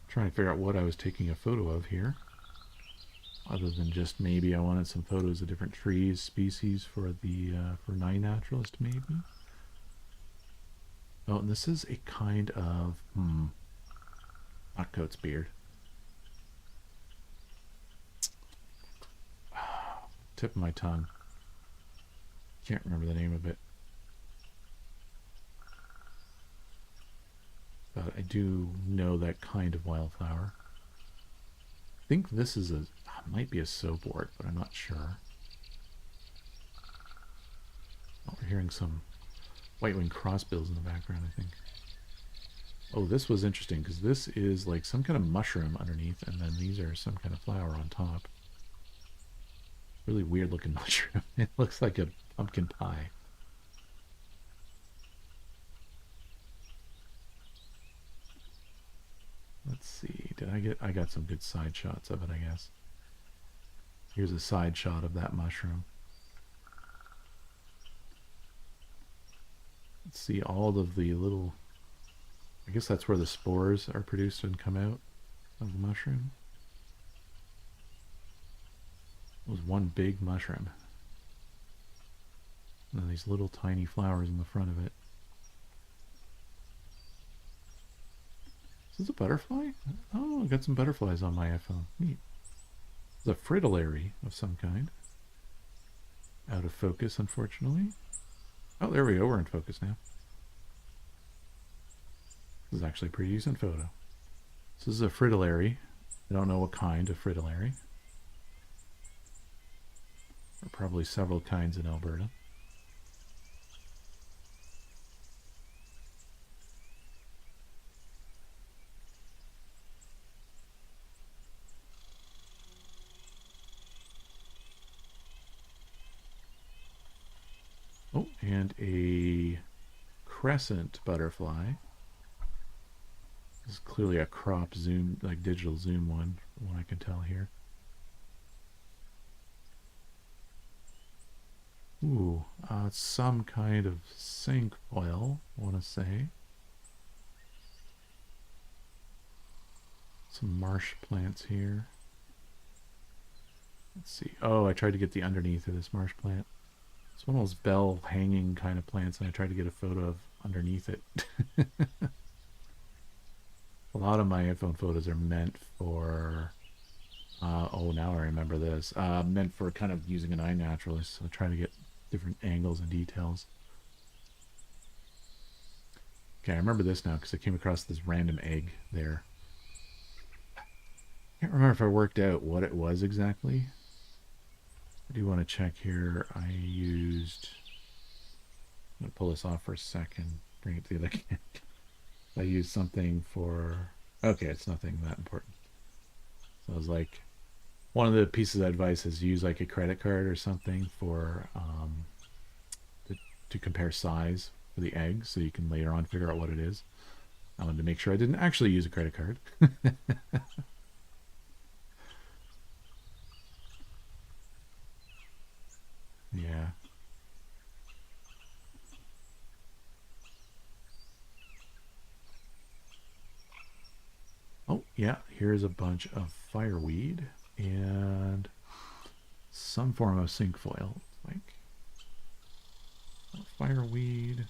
Trying to figure out what I was taking a photo of here. Other than just maybe I wanted some photos of different trees, species for the for Nine Naturalist maybe. Oh, and this is a kind of not goat's beard. Tip of my tongue. Can't remember the name of it. But I do know that kind of wildflower. I think this is might be a soapwort, but I'm not sure. Oh, we're hearing some white-winged crossbills in the background, I think. Oh, this was interesting because this is like some kind of mushroom underneath, and then these are some kind of flower on top. Really weird looking mushroom. It looks like a pumpkin pie. Let's see. I got some good side shots of it, I guess. Here's a side shot of that mushroom. Let's see all of the little, I guess that's where the spores are produced and come out of the mushroom. It was one big mushroom. And then these little tiny flowers in the front of it. Is this a butterfly? Oh, I got some butterflies on my iPhone. Neat. It's a fritillary of some kind. Out of focus, unfortunately. Oh, there we go. We're in focus now. This is actually a pretty decent photo. This is a fritillary. I don't know what kind of fritillary. There are probably several kinds in Alberta. Oh, and a crescent butterfly. This is clearly a crop zoom, like digital zoom one, from what I can tell here. Ooh, it's some kind of cinquefoil, I want to say. Some marsh plants here. Let's see. Oh, I tried to get the underneath of this marsh plant. It's one of those bell hanging kind of plants, and I tried to get a photo of underneath it. A lot of my iPhone photos are meant for, oh, now I remember this, meant for kind of using an iNaturalist, so trying to get different angles and details. Okay, I remember this now because I came across this random egg there. Can't remember if I worked out what it was exactly. I do want to check here. I'm going to pull this off for a second, bring it to the other camera. I used something for, okay, it's nothing that important. So I was like, one of the pieces of advice is use like a credit card or something for, to compare size for the egg so you can later on figure out what it is. I wanted to make sure I didn't actually use a credit card. Yeah. Oh, yeah, here's a bunch of fireweed and some form of cinquefoil, like fireweed.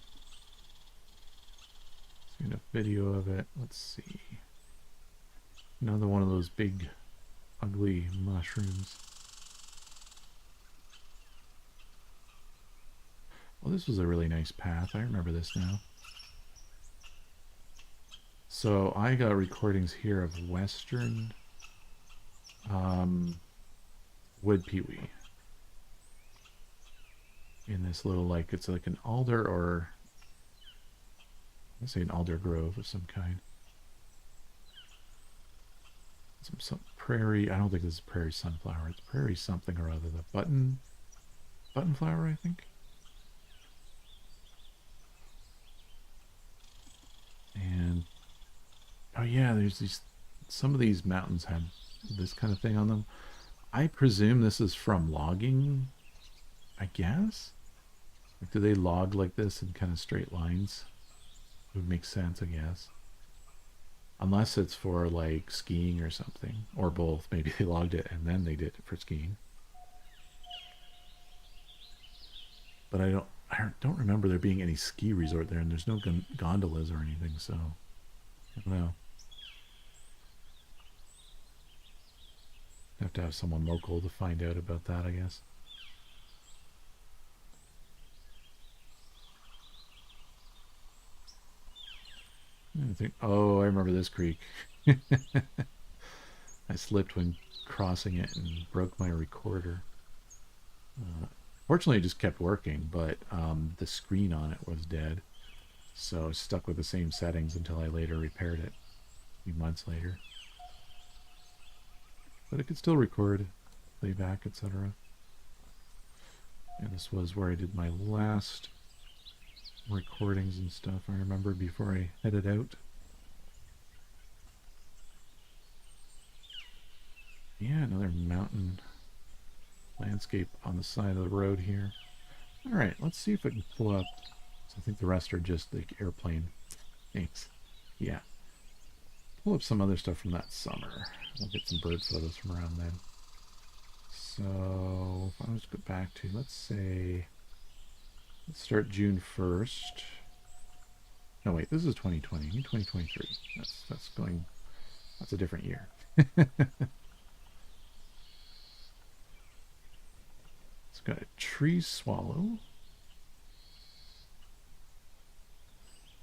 Seen a video of it. Let's see. Another one of those big, ugly mushrooms. Well, this was a really nice path. I remember this now. So I got recordings here of western wood pewee in this little, like, it's like an alder, or let's say an alder grove of some kind. Some prairie, I don't think this is prairie sunflower, it's prairie something or other. The button flower, I think. And oh yeah, there's these, some of these mountains have this kind of thing on them. I presume this is from logging, I guess. Like, do they log like this in kind of straight lines? It would make sense, I guess. Unless it's for like skiing or something, or both. Maybe they logged it and then they did it for skiing. But I I don't remember there being any ski resort there, and there's no gondolas or anything, so I don't know. Have to have someone local to find out about that, I guess. Oh, I remember this creek. I slipped when crossing it and broke my recorder. Fortunately, it just kept working, but the screen on it was dead. So I was stuck with the same settings until I later repaired it, a few months later. But it could still record, playback, etc. And this was where I did my last recordings and stuff, I remember, before I headed out. Yeah, another mountain landscape on the side of the road here. Alright, let's see if I can pull up. I think the rest are just the airplane. Thanks. Yeah. Pull up some other stuff from that summer. We'll get some bird photos from around then. So, if I was to go back to, let's say, let's start June 1st. No, wait, this is 2020. 2023. That's a different year. It's got a tree swallow.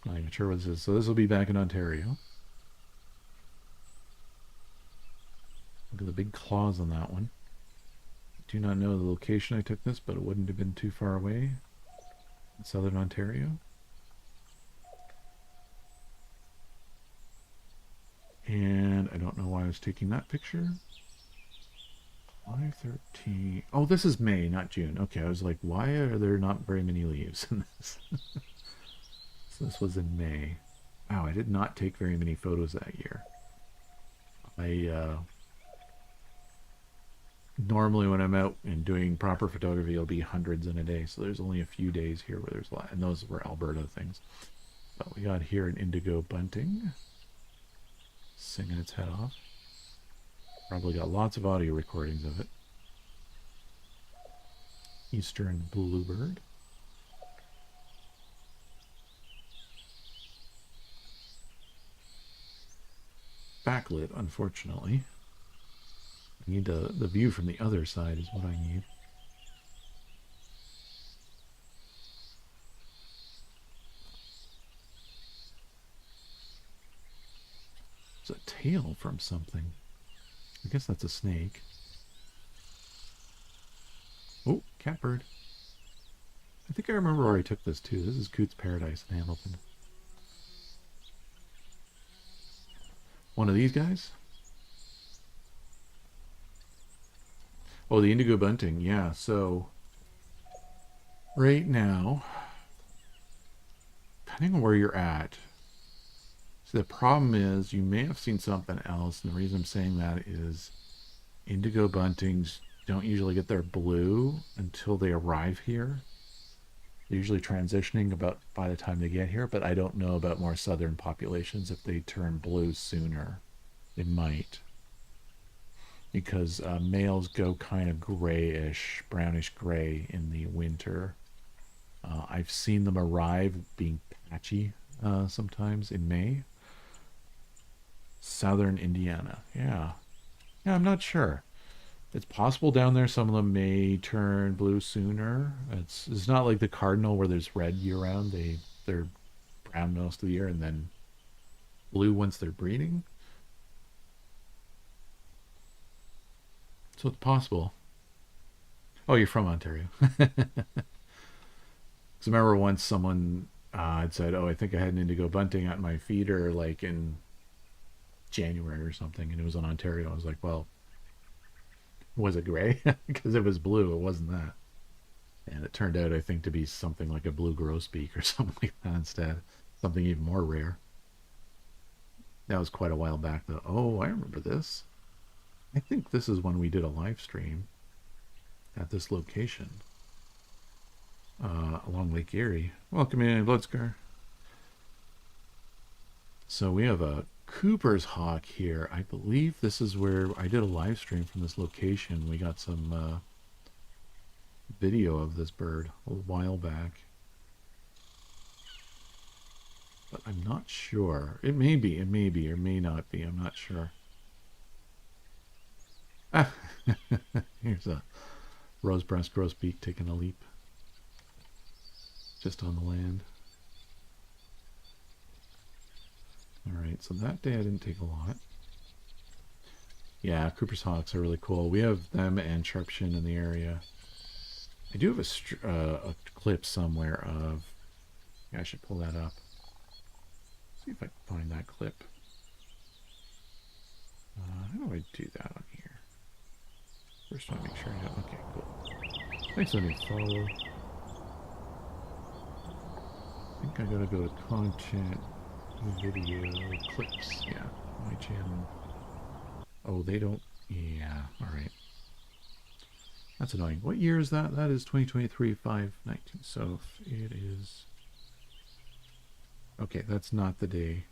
Not even sure what this is. So this will be back in Ontario. Look at the big claws on that one. I do not know the location I took this, but it wouldn't have been too far away. In southern Ontario. And I don't know why I was taking that picture. 5/13. Oh, this is May, not June. Okay, I was like, why are there not very many leaves in this? So this was in May. Wow, I did not take very many photos that year. Normally when I'm out and doing proper photography, it'll be hundreds in a day. So there's only a few days here where there's a lot, and those were Alberta things. But we got here an indigo bunting singing its head off. Probably got lots of audio recordings of it. Eastern bluebird. Backlit, unfortunately. I need the view from the other side is what I need. It's a tail from something. I guess that's a snake. Oh, catbird. I think I remember where I took this too. This is Coots Paradise in Hamilton. One of these guys? Oh, the indigo bunting. Yeah, so right now, depending on where you're at, so the problem is you may have seen something else, and the reason I'm saying that is indigo buntings don't usually get their blue until they arrive here. They're usually transitioning about by the time they get here, but I don't know about more southern populations if they turn blue sooner. They might. Because males go kind of grayish, brownish gray in the winter. I've seen them arrive being patchy sometimes in May. Southern Indiana. Yeah, I'm not sure. It's possible down there some of them may turn blue sooner. It's not like the cardinal where there's red year round. They're brown most of the year and then blue once they're breeding. So it's possible. Oh, you're from Ontario. Because I remember once someone had said, "Oh, I think I had an indigo bunting at my feeder like in January or something," and it was in Ontario. I was like, "Well, was it gray?" Because it was blue. It wasn't that. And it turned out, I think, to be something like a blue grosbeak or something like that instead. Something even more rare. That was quite a while back, though. Oh, I remember this. I think this is when we did a live stream at this location along Lake Erie. Welcome in, Bloodscar. So we have a Cooper's hawk here. I believe this is where I did a live stream from this location. We got some video of this bird a while back. I'm not sure. It may be, or may not be. I'm not sure. Ah, here's a rose-breast grosbeak taking a leap. Just on the land. Alright, so that day I didn't take a lot. Yeah, Cooper's hawks are really cool. We have them and sharpshin in the area. I do have a clip somewhere of... Yeah, I should pull that up. See if I can find that clip. How do I do that on here? First, I want to make sure I have... Okay, cool. Thanks for letting me follow. I think I gotta go to content, video, clips. Yeah, my channel. Oh, they don't... Yeah, alright. That's annoying. What year is that? That is 2023, 5/19. So it is... Okay, that's not the day.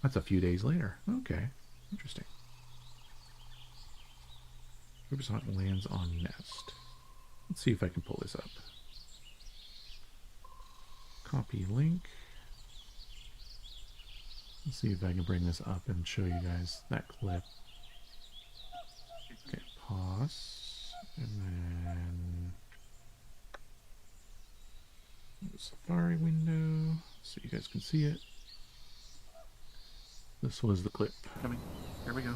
That's a few days later. Okay, interesting. Cooper's hawk lands on nest. Let's see if I can pull this up. Copy link. Let's see if I can bring this up and show you guys that clip. Okay, pause. And then the Safari window so you guys can see it. This was the clip. Coming. Here we go.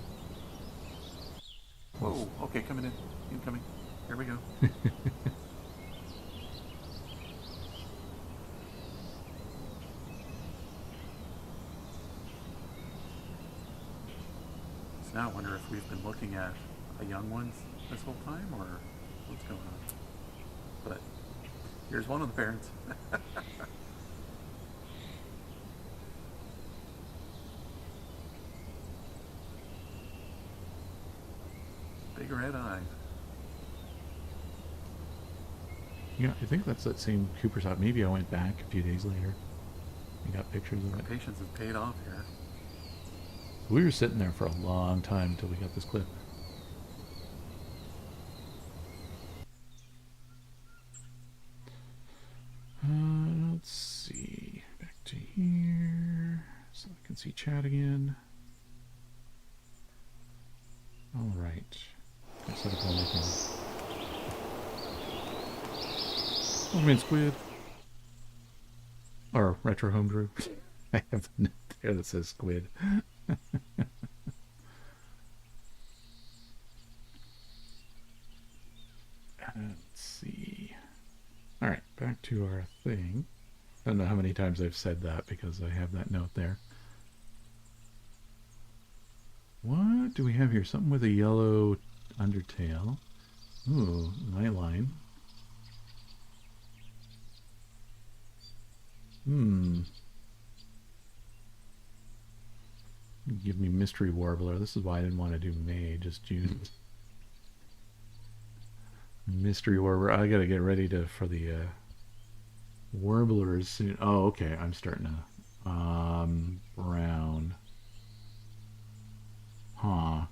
Whoa, okay, coming in. Incoming. Here we go. So now I wonder if we've been looking at the young ones this whole time, or what's going on. But here's one of the parents. Big red eye. Yeah, I think that's that same Cooper's hawk. Maybe I went back a few days later and got pictures of it. Our patience has paid off here. We were sitting there for a long time until we got this clip. Let's see. Back to here. So I can see chat again. Alright. I set up everything. Overman Squid. Or Retro Homebrew. I have a note there that says Squid. Let's see. Alright, back to our thing. I don't know how many times I've said that because I have that note there. What do we have here? Something with a yellow undertail. Ooh, nightline. Give me mystery warbler. This is why I didn't want to do May, just June. Mystery warbler. I gotta get ready for the warblers soon. Oh, okay. I'm starting to brown. Huh.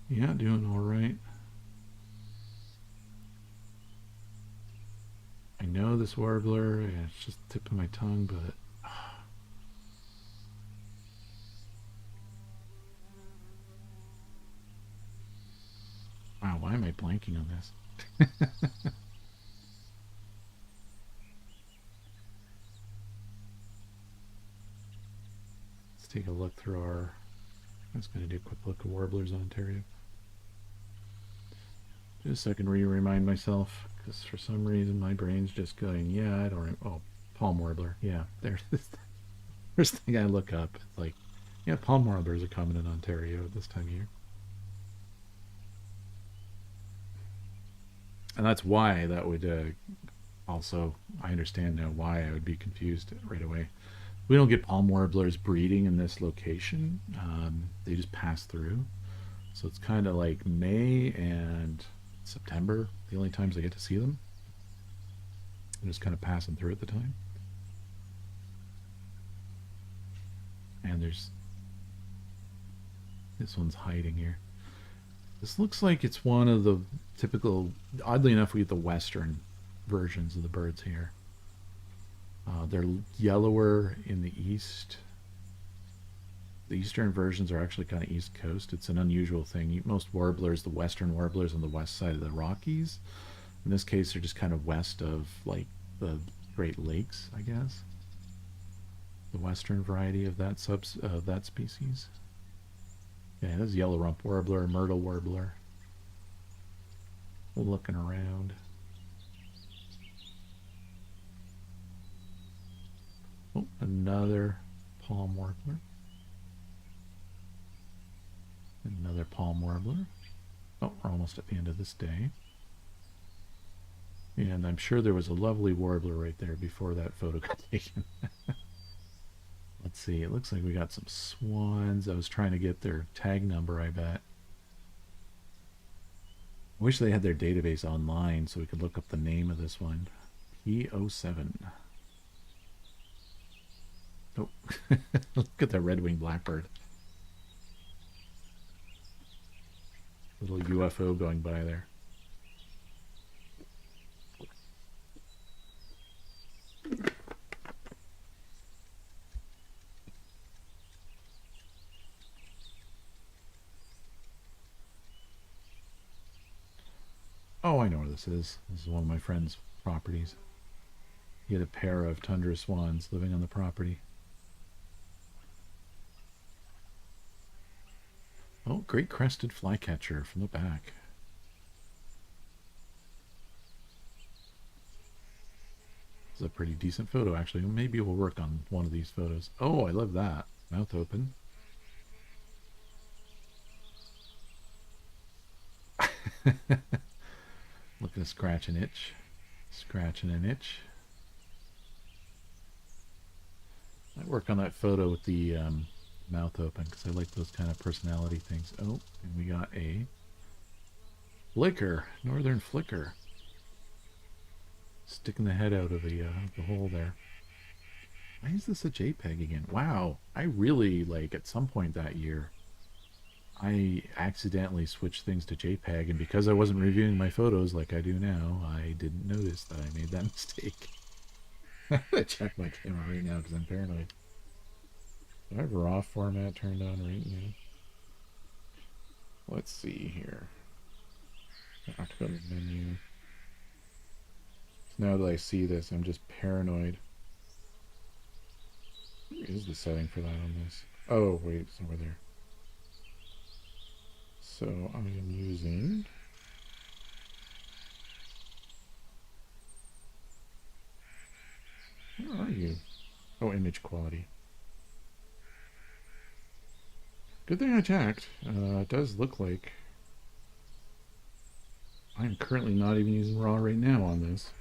Yeah, doing all right. I know this warbler, and it's just the tip of my tongue, but wow, why am I blanking on this? Let's take a look through our... I was going to do a quick look at Warblers, Ontario. Just so I can remind myself, because for some reason my brain's just going, yeah, I don't... Oh, palm warbler. Yeah, there's this first thing I look up. It's like, yeah, palm warblers are common in Ontario at this time of year. And that's why that would also, I understand now why I would be confused right away. We don't get palm warblers breeding in this location. They just pass through. So it's kind of like May and September, the only times I get to see them. I'm just kind of passing through at the time. And there's... This one's hiding here. This looks like it's one of the typical... Oddly enough, we get the western versions of the birds here. They're yellower in the east. The eastern versions are actually kind of east coast. It's an unusual thing. Most warblers, the western warblers on the west side of the Rockies. In this case, they're just kind of west of like the Great Lakes, I guess. The western variety of that that species. Yeah, this is yellow rump warbler, myrtle warbler. Looking around. Oh, another palm warbler. Another palm warbler. Oh, we're almost at the end of this day. And I'm sure there was a lovely warbler right there before that photo got taken. Let's see, it looks like we got some swans. I was trying to get their tag number, I bet. I wish they had their database online so we could look up the name of this one. P07. Oh, look at that red-winged blackbird. Little UFO going by there. Oh, I know where this is. This is one of my friend's properties. He had a pair of tundra swans living on the property. Oh, great crested flycatcher from the back. It's a pretty decent photo, actually. Maybe we'll work on one of these photos. Oh, I love that. Mouth open. Looking to scratch an itch. Scratching an itch. I work on that photo with the mouth open because I like those kind of personality things. Oh, and we got a flicker, northern flicker, sticking the head out of the hole there. Why is this a JPEG again? Wow, I really, like, at some point that year, I accidentally switched things to JPEG, and because I wasn't reviewing my photos like I do now, I didn't notice that I made that mistake. I'm gonna check my camera right now because I'm paranoid. Do I have raw format turned on right now? Let's see here. I have to go to the menu. Now that I see this, I'm just paranoid. Where is the setting for that on this? Oh, wait, it's over there. So I am using where are you? Oh, image quality. Good thing I checked. It does look like I'm currently not even using RAW right now on this.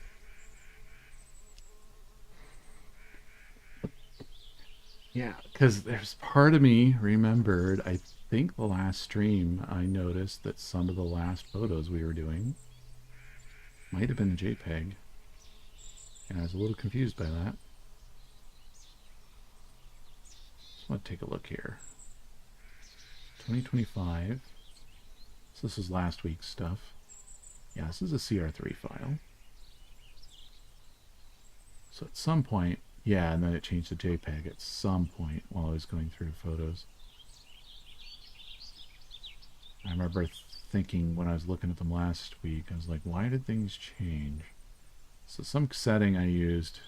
Yeah, because there's part of me remembered, I think the last stream, I noticed that some of the last photos we were doing might have been a JPEG. And I was a little confused by that. Just want to take a look here. 2025. So this is last week's stuff. Yeah, this is a CR3 file. So at some point, yeah, and then it changed to JPEG at some point while I was going through photos. I remember thinking when I was looking at them last week, I was like, why did things change? So some setting I used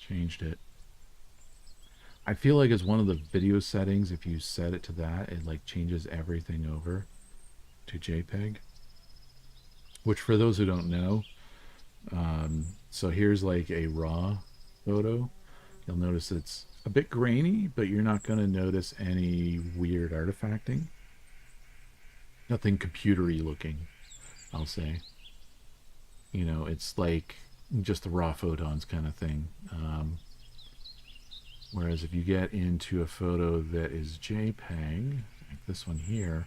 changed it. I feel like it's one of the video settings, if you set it to that, it like changes everything over to JPEG. Which for those who don't know, so here's like a raw photo. You'll notice it's a bit grainy, but you're not going to notice any weird artifacting. Nothing computery looking, I'll say. You know, it's like just the raw photons kind of thing. Whereas if you get into a photo that is JPEG, like this one here,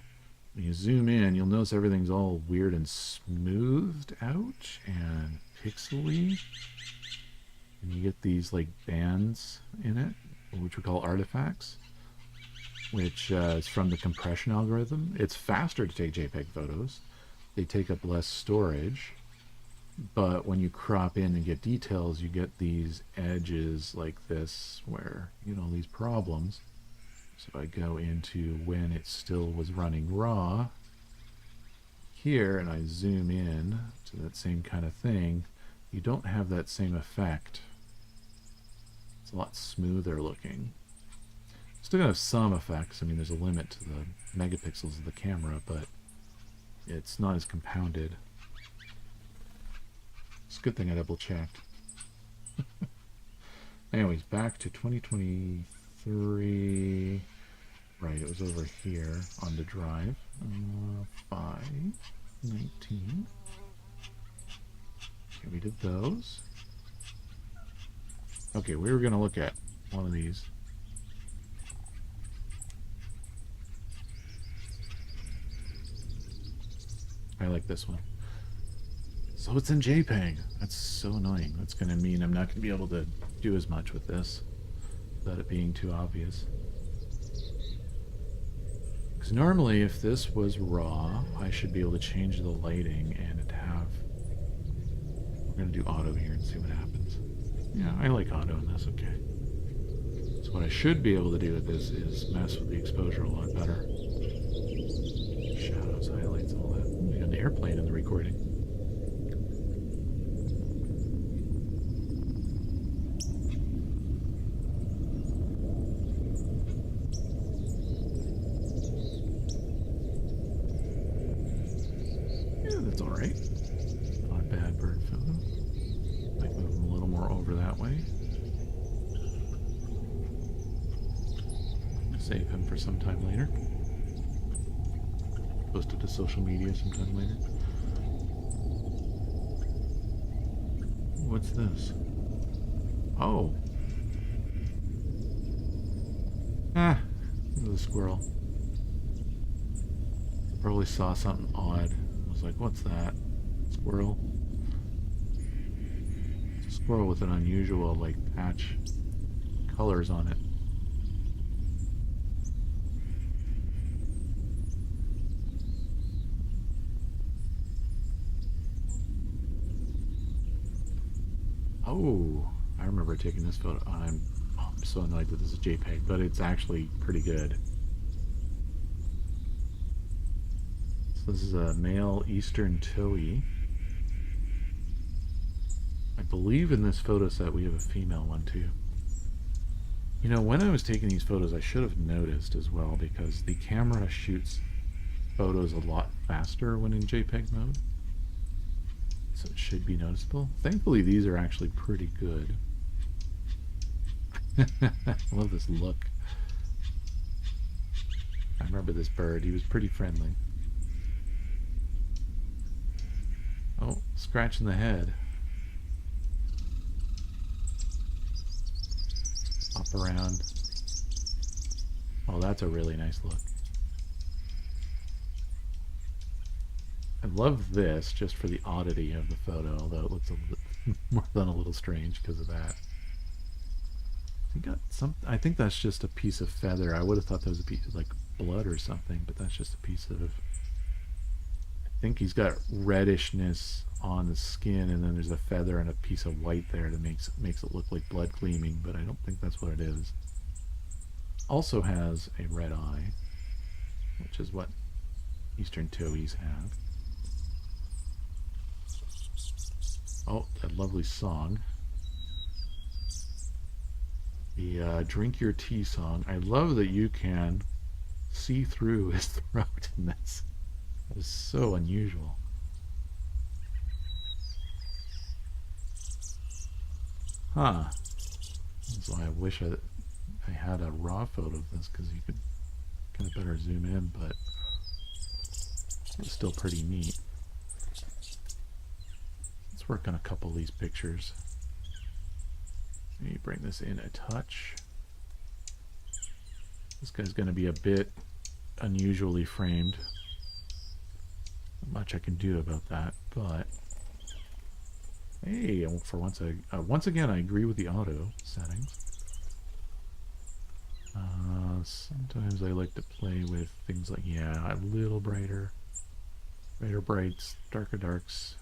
when you zoom in, you'll notice everything's all weird and smoothed out and pixely. And you get these like bands in it, which we call artifacts, which is from the compression algorithm. It's faster to take JPEG photos. They take up less storage. But when you crop in and get details, you get these edges like this where, these problems. So if I go into when it still was running raw here and I zoom in to that same kind of thing, you don't have that same effect. It's a lot smoother looking. Still gonna have some effects. I mean, there's a limit to the megapixels of the camera, but it's not as compounded. It's a good thing I double checked. Anyways, back to 2023. Right, it was over here on the drive. 519. Okay, we did those. Okay, we were going to look at one of these. I like this one. So it's in JPEG. That's so annoying. That's going to mean I'm not going to be able to do as much with this without it being too obvious. Because normally if this was raw, I should be able to change the lighting and have... We're going to do auto here and see what happens. Yeah, I like auto in this, okay. So what I should be able to do with this is mess with the exposure a lot better. Shadows, highlights, all that. We got an airplane in the recording. Yeah, that's alright. Not a bad bird photo. Might move them a little more over that way. Save him for some time later. Post it to social media sometime later. What's this? Oh. Ah, there's a squirrel. Probably saw something odd. I was like, what's that? Squirrel? It's a squirrel with an unusual, like, patch colors on it. Oh, I remember taking this photo. I'm so annoyed that this is JPEG, but it's actually pretty good. So this is a male eastern towhee. I believe in this photo set we have a female one too. You know, when I was taking these photos, I should have noticed as well, because the camera shoots photos a lot faster when in JPEG mode. So it should be noticeable. Thankfully, these are actually pretty good. I love this look. I remember this bird. He was pretty friendly. Oh, scratching the head. Hop around. Oh, that's a really nice look. I love this just for the oddity of the photo, although it looks a little more than a little strange because of that. I think that's just a piece of feather. I would have thought that was a piece of like blood or something, but that's just a piece of... I think he's got reddishness on the skin, and then there's a feather and a piece of white there that makes it look like blood gleaming, but I don't think that's what it is. Also has a red eye, which is what eastern towhees have. Oh, that lovely song. The drink your tea song. I love that you can see through his throat in this. That is so unusual. Huh. So I wish I had a raw photo of this, because you could kind of better zoom in, but it's still pretty neat. Let's work on a couple of these pictures. Maybe bring this in a touch. This guy's going to be a bit unusually framed. Not much I can do about that, but hey, for once once again I agree with the auto settings. Sometimes I like to play with things like, yeah, a little brighter, brighter brights, darker darks.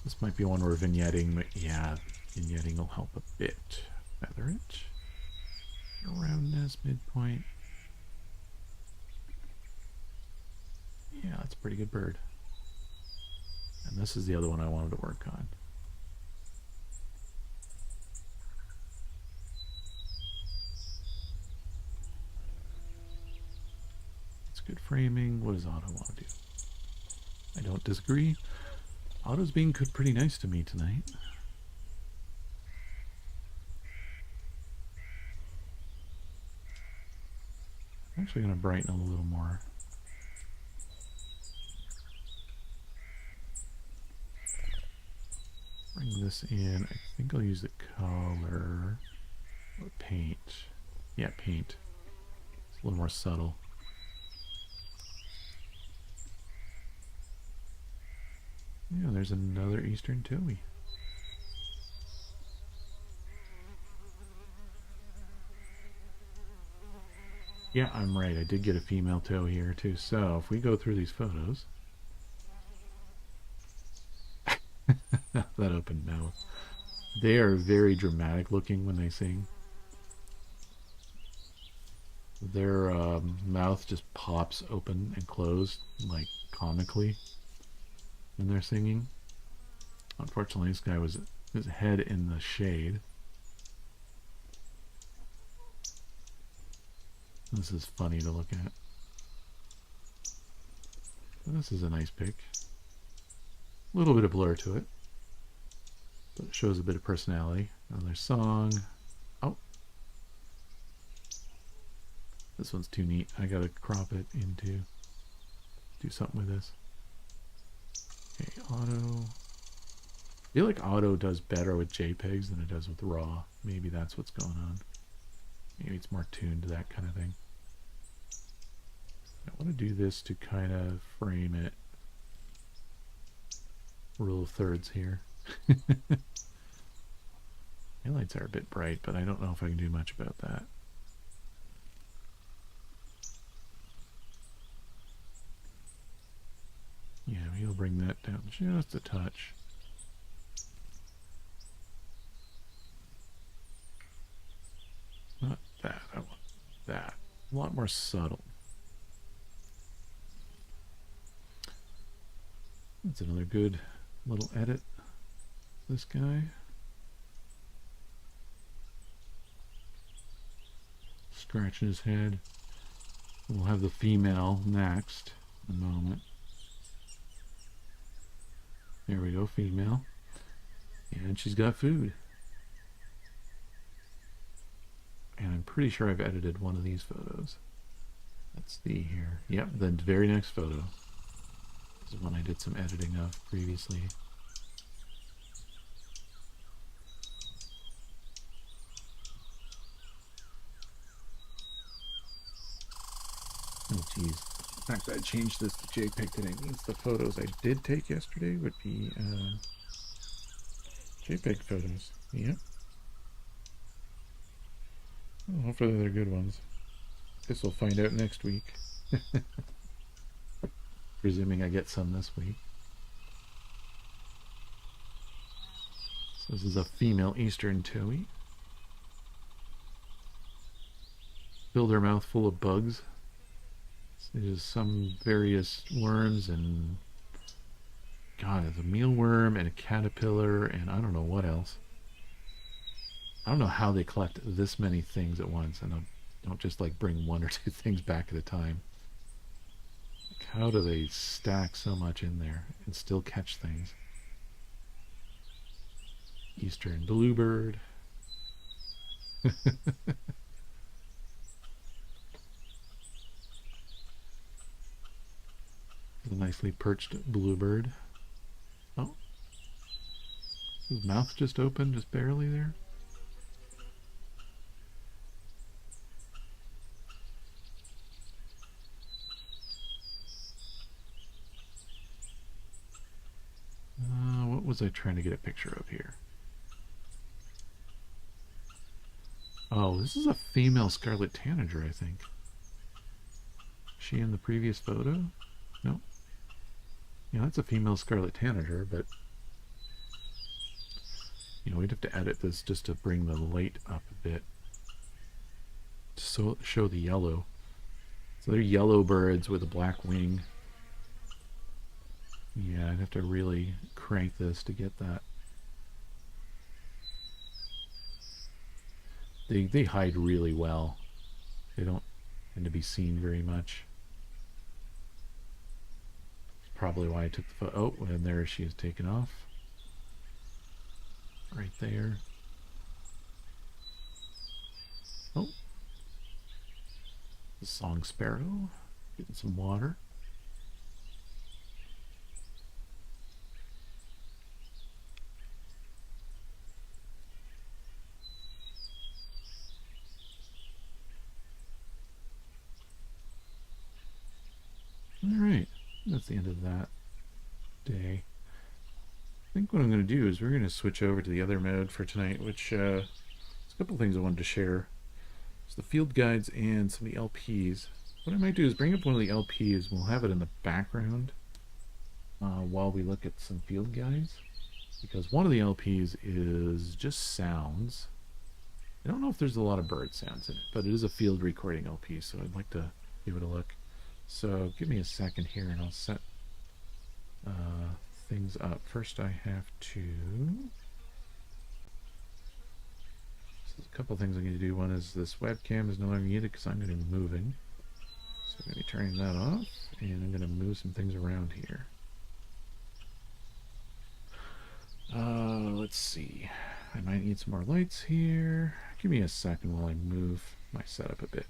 This might be one where vignetting, but yeah, vignetting will help a bit. Feather it. Roundness, midpoint. Yeah, that's a pretty good bird. And this is the other one I wanted to work on. It's good framing. What does Otto want to do? I don't disagree. Otto's being pretty nice to me tonight. I'm actually going to brighten a little more. Bring this in. I think I'll use the color or paint. Yeah, paint. It's a little more subtle. Yeah, there's another Eastern Towhee. Yeah, I'm right. I did get a female toe here too. So if we go through these photos, that open mouth. They are very dramatic looking when they sing. Their mouth just pops open and closed, like comically, when they're singing. Unfortunately, this guy was his head in the shade. This is funny to look at. This is a nice pic. A little bit of blur to it, but it shows a bit of personality. Another song. Oh, this one's too neat. I gotta crop it into, do something with this. Okay, Auto. I feel like Auto does better with JPEGs than it does with RAW. Maybe that's what's going on. Maybe it's more tuned to that kind of thing. I want to do this to kind of frame it. Rule of thirds here. Highlights are a bit bright, but I don't know if I can do much about that. Yeah, we'll bring that down just a touch. Not that, I want that. A lot more subtle. That's another good little edit. This guy. Scratching his head. We'll have the female next in a moment. There we go, female. And she's got food. And I'm pretty sure I've edited one of these photos. Let's see here. Yep, the very next photo. This is one I did some editing of previously. Oh geez. In fact, I changed this to JPEG today. It means the photos I did take yesterday would be JPEG photos. Yep. Well, hopefully they're good ones. Guess we'll find out next week. Presuming I get some this week. So this is a female Eastern Towhee. Filled her mouth full of bugs. There's some various worms and God, there's a mealworm and a caterpillar and I don't know what else. I don't know how they collect this many things at once and don't just like bring one or two things back at a time. Like, how do they stack so much in there and still catch things? Eastern bluebird. A nicely perched bluebird. Oh. His mouth just opened, just barely there. What was I trying to get a picture of here? Oh, this is a female scarlet tanager, I think. She in the previous photo? No. Yeah, that's a female scarlet tanager, but we'd have to edit this just to bring the light up a bit. So show the yellow. So they're yellow birds with a black wing. Yeah, I'd have to really crank this to get that. They hide really well. They don't tend to be seen very much. That's probably why I took the photo. Oh, and there she is taken off. Right there. Oh. The song sparrow. Getting some water. Alright, that's the end of that day. I think what I'm going to do is we're going to switch over to the other mode for tonight, which there's a couple things I wanted to share. It's the field guides and some of the LPs. What I might do is bring up one of the LPs. We'll have it in the background while we look at some field guides, because one of the LPs is just sounds. I don't know if there's a lot of bird sounds in it, but it is a field recording LP, so I'd like to give it a look. So give me a second here and I'll set things up. First I have to... So there's a couple things I'm going to do. One is this webcam is no longer needed because I'm going to be moving. So I'm going to be turning that off, and I'm going to move some things around here. Let's see. I might need some more lights here. Give me a second while I move my setup a bit.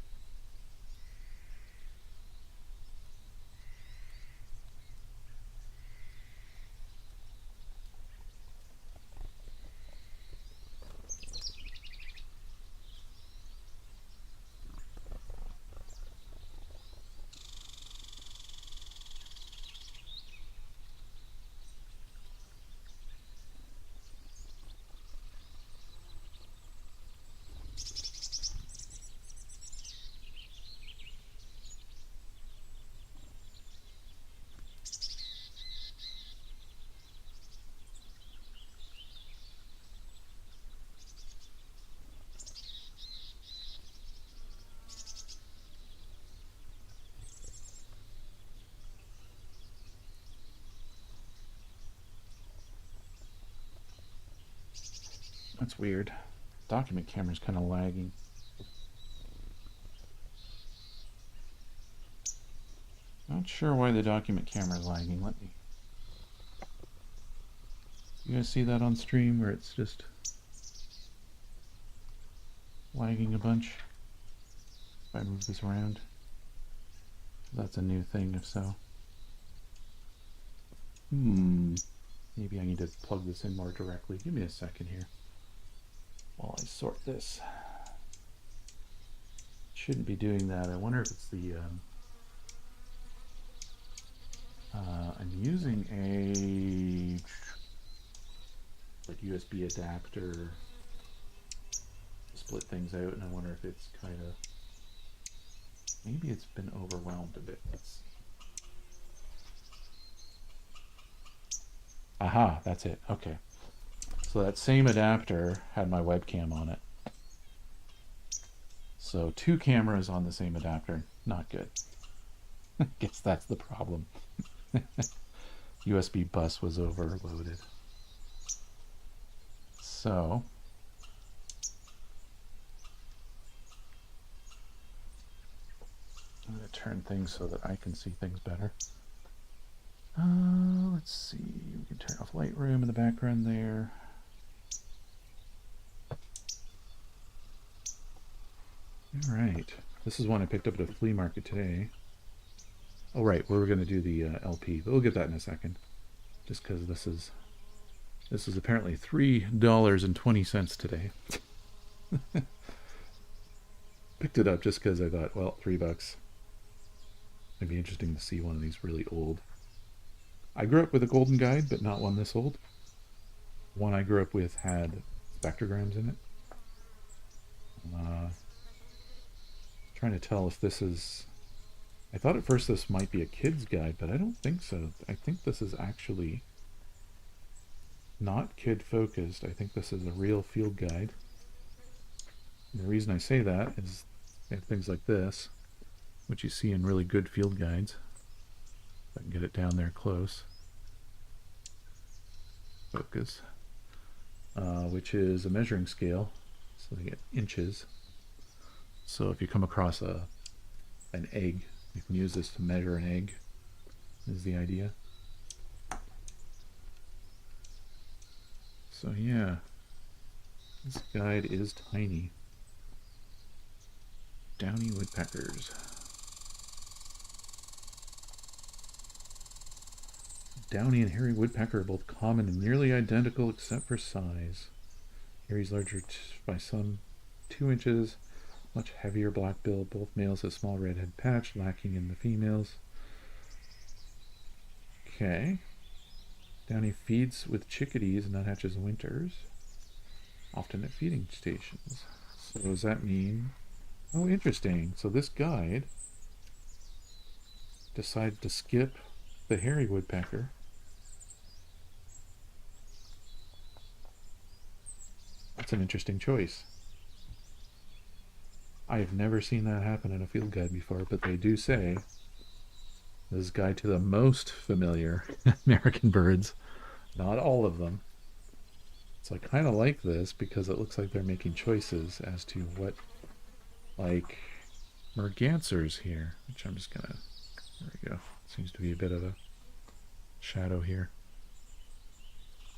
That's weird. Document camera's kind of lagging. Not sure why the document camera is lagging. Let me... You guys see that on stream where it's just lagging a bunch? If I move this around. That's a new thing, if so. Maybe I need to plug this in more directly. Give me a second here while I sort this. Shouldn't be doing that. I wonder if it's the I'm using a like USB adapter to split things out, and I wonder if it's kind of, maybe it's been overwhelmed a bit. Let's see. Aha, that's it. Okay. So that same adapter had my webcam on it. So two cameras on the same adapter, not good. Guess that's the problem. USB bus was overloaded. So I'm going to turn things so that I can see things better. Let's see, we can turn off Lightroom in the background there. Alright, this is one I picked up at a flea market today. Oh right, we're going to do the LP, but we'll get that in a second. Just because this is apparently $3.20 today. Picked it up just because I thought, well, $3. It'd be interesting to see one of these really old. I grew up with a Golden Guide, but not one this old. One I grew up with had spectrograms in it. Trying to tell if this is... I thought at first this might be a kid's guide, but I don't think so. I think this is actually not kid-focused. I think this is a real field guide. And the reason I say that is they have things like this, which you see in really good field guides. If I can get it down there close. Focus. Which is a measuring scale, so they get inches. So if you come across an egg, you can use this to measure an egg, is the idea. So yeah, this guide is tiny. Downy woodpeckers. Downy and hairy woodpecker are both common and nearly identical except for size. Hairy's larger by some 2 inches, much heavier black bill. Both males have small red head patch, lacking in the females. Okay. Downy feeds with chickadees and nuthatches in winters, often at feeding stations. So does that mean... Oh, interesting. So this guide decided to skip the hairy woodpecker. That's an interesting choice. I have never seen that happen in a field guide before, but they do say this is a guide to the most familiar American birds. Not all of them. So I kind of like this because it looks like they're making choices as to what, like, mergansers here, which I'm just gonna, there we go. Seems to be a bit of a shadow here.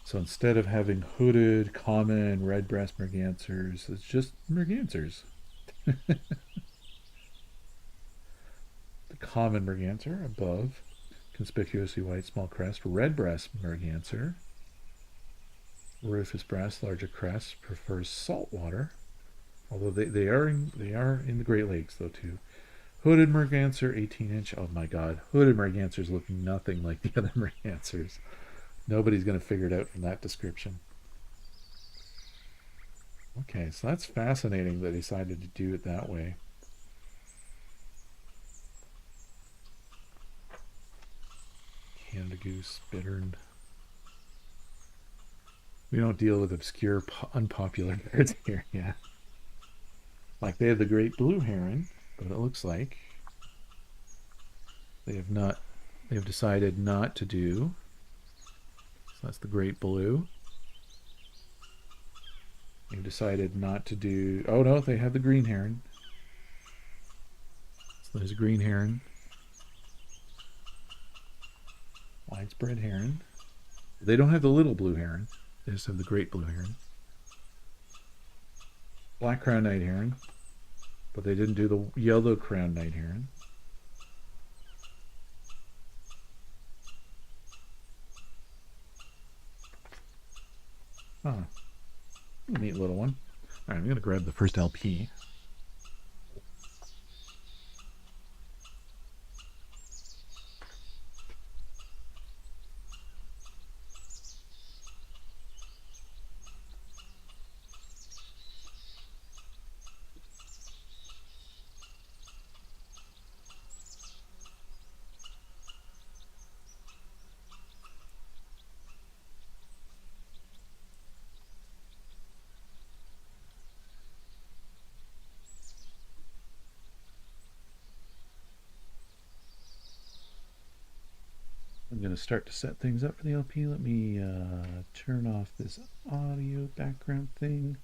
So instead of having hooded, common, red-breast mergansers, it's just mergansers. The common merganser above, conspicuously white, small crest, red-breast merganser, rufous breast, larger crest, prefers salt water, although they are in the Great Lakes though too. Hooded merganser, 18-inch. Oh my God, hooded mergansers look nothing like the other mergansers. Nobody's going to figure it out from that description. Okay, so that's fascinating they decided to do it that way. Canada goose, bittern. We don't deal with obscure, unpopular birds here, yeah. Like they have the great blue heron, but it looks like they have decided not to do. So that's the great blue. They've decided not to do, oh no, they have the green heron. So there's a green heron. Widespread heron. They don't have the little blue heron. They just have the great blue heron. Black crowned night heron. But they didn't do the yellow crowned night heron. Huh. A neat little one. All right, I'm going to grab the first LP. I'm going to start to set things up for the LP. Let me turn off this audio background thing.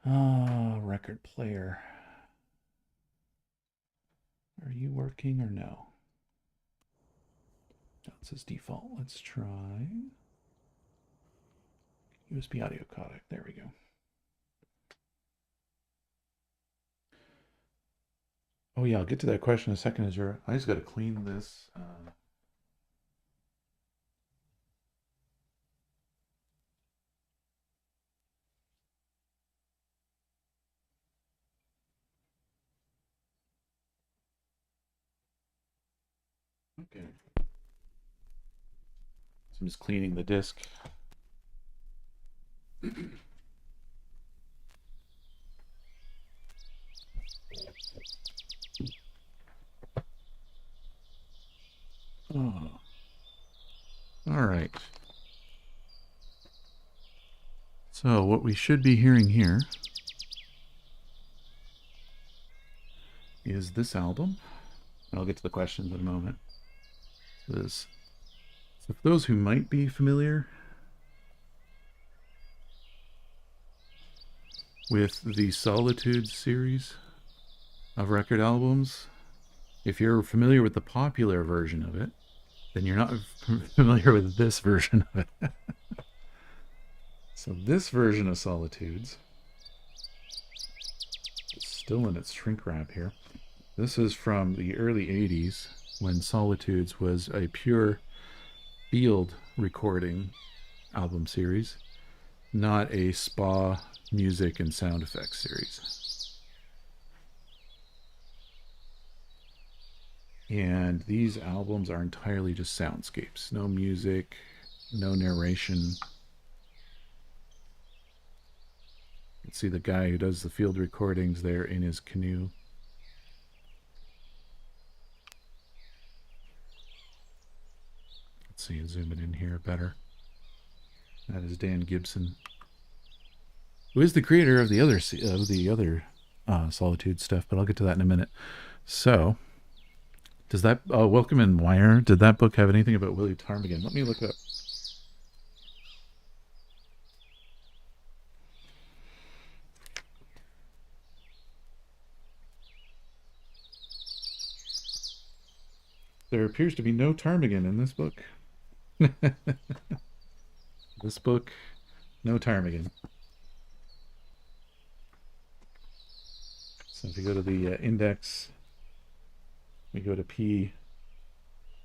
Record player. Are you working or no? No, it says default. Let's try USB audio codec. There we go. Oh yeah, I'll get to that question in a second. I just got to clean this. Okay. So I'm just cleaning the disc. Oh. All right. So what we should be hearing here is this album. I'll get to the questions in a moment. So for those who might be familiar with the Solitude series of record albums, if you're familiar with the popular version of it, then you're not familiar with this version of it. So this version of Solitudes is still in its shrink wrap here. This is from the early 80s when Solitudes was a pure field recording album series, not a spa music and sound effects series. And these albums are entirely just soundscapes. No music, no narration. You can see the guy who does the field recordings there in his canoe. Let's see, zoom it in here better. That is Dan Gibson, who is the creator of the other Solitude stuff, but I'll get to that in a minute. So, does that Welcome and Wire? Did that book have anything about Willie Ptarmigan? Let me look up. There appears to be no ptarmigan in this book. This book, no ptarmigan. So if you go to the index, we go to P.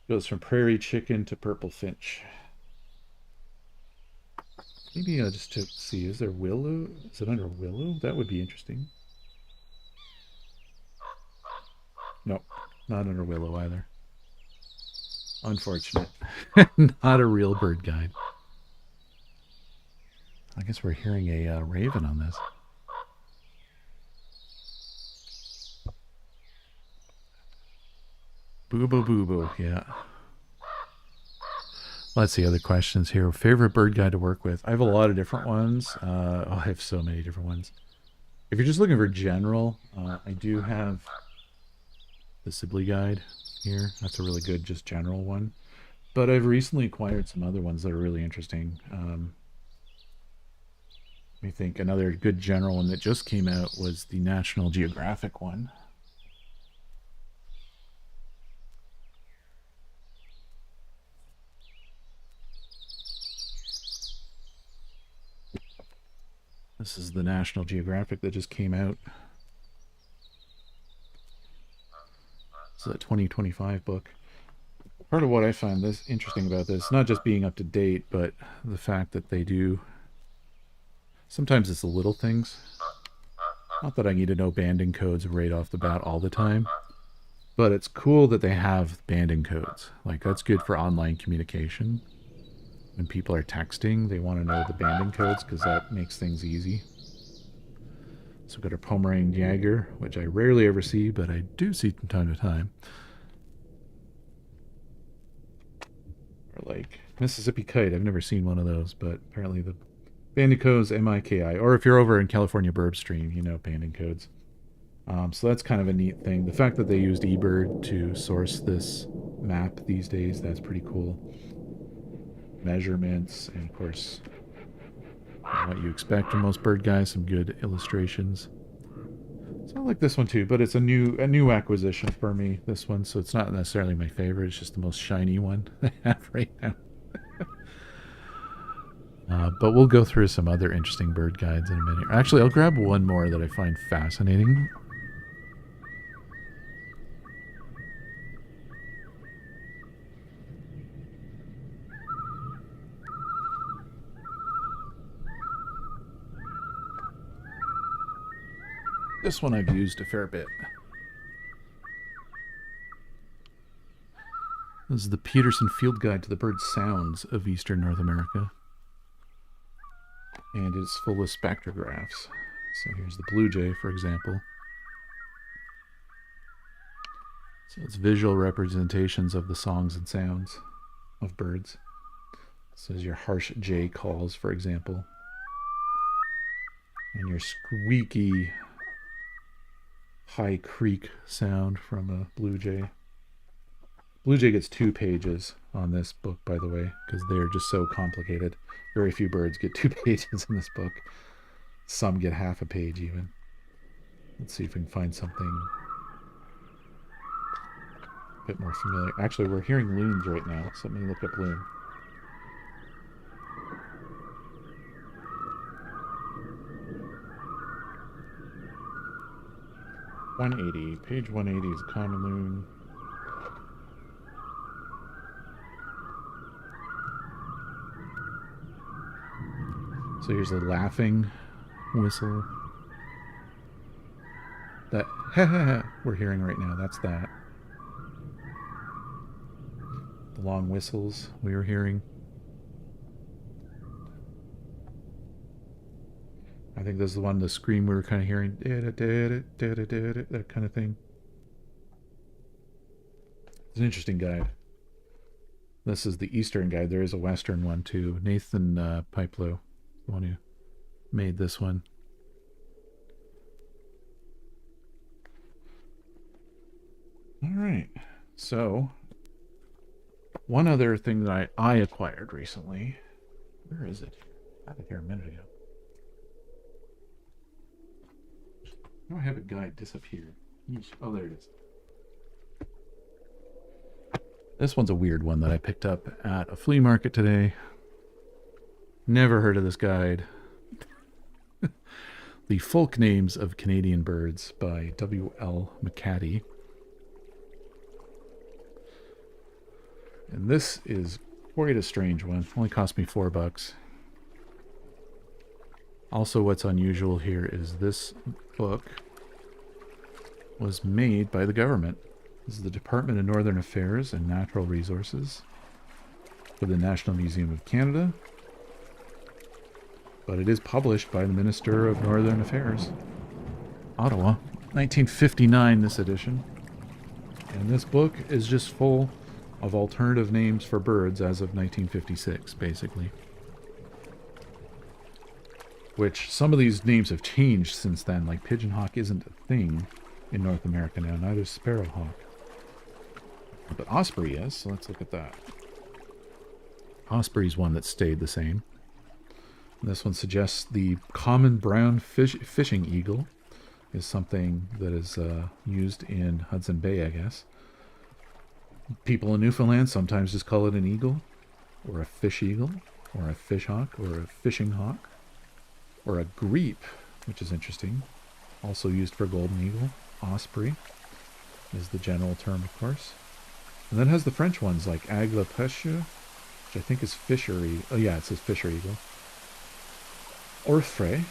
It goes from prairie chicken to purple finch. Maybe just to see, is there willow? Is it under willow? That would be interesting. Nope, not under willow either. Unfortunate. Not a real bird guide. I guess we're hearing a raven on this. Boo-boo, boo-boo, yeah. Let's see other questions here. Favorite bird guide to work with? I have a lot of different ones. I have so many different ones. If you're just looking for general, I do have the Sibley guide here. That's a really good, just general one. But I've recently acquired some other ones that are really interesting. Let me think. Another good general one that just came out was the National Geographic one. This is the National Geographic that just came out. It's a 2025 book. Part of what I find this interesting about this, not just being up to date, but the fact that they do, sometimes it's the little things. Not that I need to know banding codes right off the bat all the time, but it's cool that they have banding codes. Like, that's good for online communication. When people are texting, they want to know the banding codes because that makes things easy. So we've got our Pomeranian Jaeger, which I rarely ever see, but I do see from time to time. Or like Mississippi Kite. I've never seen one of those, but apparently the banding codes MIKI. Or if you're over in California Burb Stream, you know banding codes. So that's kind of a neat thing. The fact that they used eBird to source this map these days, that's pretty cool. Measurements, and of course what you expect from most bird guys, some good illustrations. So I like this one too, but it's a new acquisition for me, this one, so it's not necessarily my favorite. It's just the most shiny one I have right now. But we'll go through some other interesting bird guides in a minute. Actually, I'll grab one more that I find fascinating. This one I've used a fair bit. This is the Peterson Field Guide to the Bird Sounds of Eastern North America. And it's full of spectrographs. So here's the blue jay, for example. So it's visual representations of the songs and sounds of birds. So there's your harsh jay calls, for example. And your squeaky high creak sound from a blue jay. Blue jay gets 2 pages on this book, by the way, because they're just so complicated. Very few birds get 2 pages in this book. Some get half a page even. Let's see if we can find something a bit more familiar. Actually, we're hearing loons right now, so let me look up loon. Page 180 is a common loon. So here's a laughing whistle. That we're hearing right now, that's that. The long whistles we were hearing. I think this is the one, the scream we were kind of hearing. That kind of thing. It's an interesting guide. This is the Eastern guide. There is a Western one too. Nathan Pipelo, the one who made this one. All right. So, one other thing that I acquired recently. Where is it? I had it here a minute ago. No, I have a guide disappeared. Oh, there it is. This one's a weird one that I picked up at a flea market today. Never heard of this guide. The Folk Names of Canadian Birds by W.L. McCaddy. And this is quite a strange one. Only cost me $4. Also, what's unusual here is this book was made by the government. This is the Department of Northern Affairs and Natural Resources for the National Museum of Canada. But it is published by the Minister of Northern Affairs, Ottawa. 1959, this edition. And this book is just full of alternative names for birds as of 1956, basically. Which, some of these names have changed since then. Like pigeon hawk isn't a thing in North America now. Neither is sparrowhawk. But osprey is, so let's look at that. Osprey's one that stayed the same. This one suggests the common brown fishing eagle is something that is used in Hudson Bay, I guess. People in Newfoundland sometimes just call it an eagle, or a fish eagle, or a fish hawk, or a fishing hawk, or a greep, which is interesting. Also used for golden eagle. Osprey is the general term, of course. And then it has the French ones like aigle pêche, which I think is fishery. Oh yeah, it says fisher eagle. Orfraie,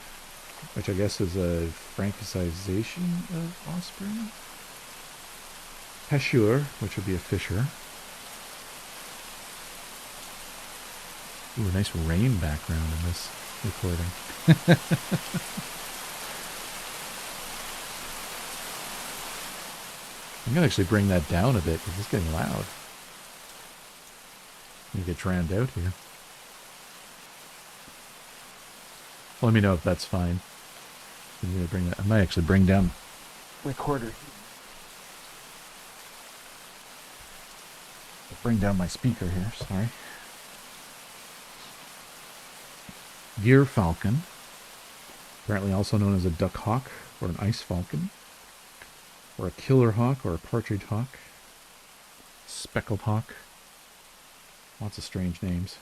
which I guess is a franchisation of osprey. Pêcheur, which would be a fisher. Ooh, a nice rain background in this recording. I'm going to actually bring that down a bit because it's getting loud. You get drowned out here. Let me know if that's fine. I'm going to bring that. I might actually bring down the recorder. I'll bring down my speaker here, sorry. Gear falcon, apparently also known as a duck hawk or an ice falcon, or a killer hawk or a partridge hawk, speckled hawk. Lots of strange names.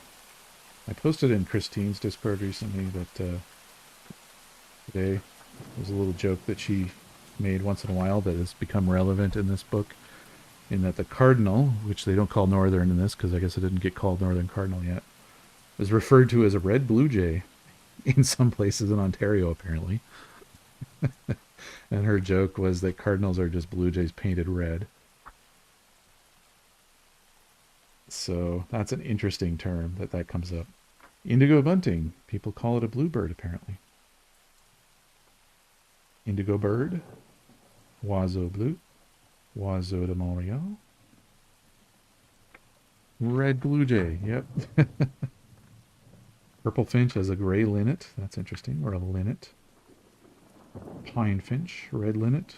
I posted in Christine's Discord recently that today was a little joke that she made once in a while that has become relevant in this book, in that the cardinal, which they don't call northern in this because I guess it didn't get called northern cardinal yet, was referred to as a red blue jay in some places in Ontario apparently. And her joke was that cardinals are just blue jays painted red. So that's an interesting term that comes up. Indigo bunting. People call it a bluebird, apparently. Indigo bird. Oiseau bleu. Oiseau de Montréal. Red blue jay. Yep. Purple finch has a gray linnet. That's interesting. Or a linnet. Pine finch, red linnet,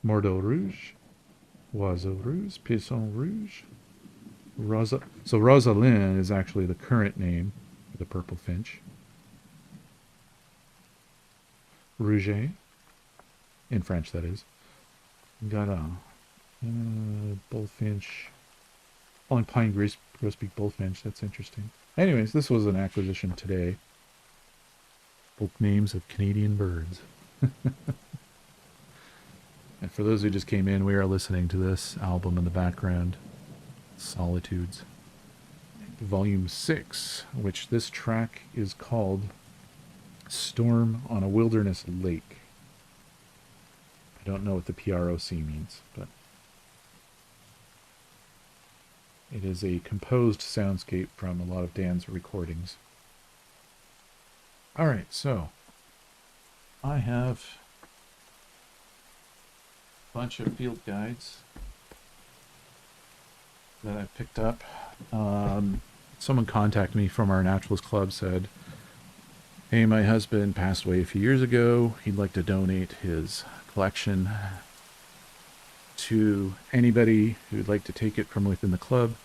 Mordeau rouge, oiseau rouge, pisson rouge, Rosa. So Rosalind is actually the current name for the purple finch. Rouget, in French that is. Got a bullfinch. Falling pine grosbeak bullfinch. That's interesting. Anyways, this was an acquisition today. Folk names of Canadian birds. And for those who just came in, we are listening to this album in the background, Solitudes, Volume 6, which this track is called Storm on a Wilderness Lake. I don't know what the PROC means, but it is a composed soundscape from a lot of Dan's recordings. Alright, so I have a bunch of field guides that I picked up. Someone contacted me from our Naturalist Club, said, hey, my husband passed away a few years ago. He'd like to donate his collection to anybody who'd like to take it from within the club.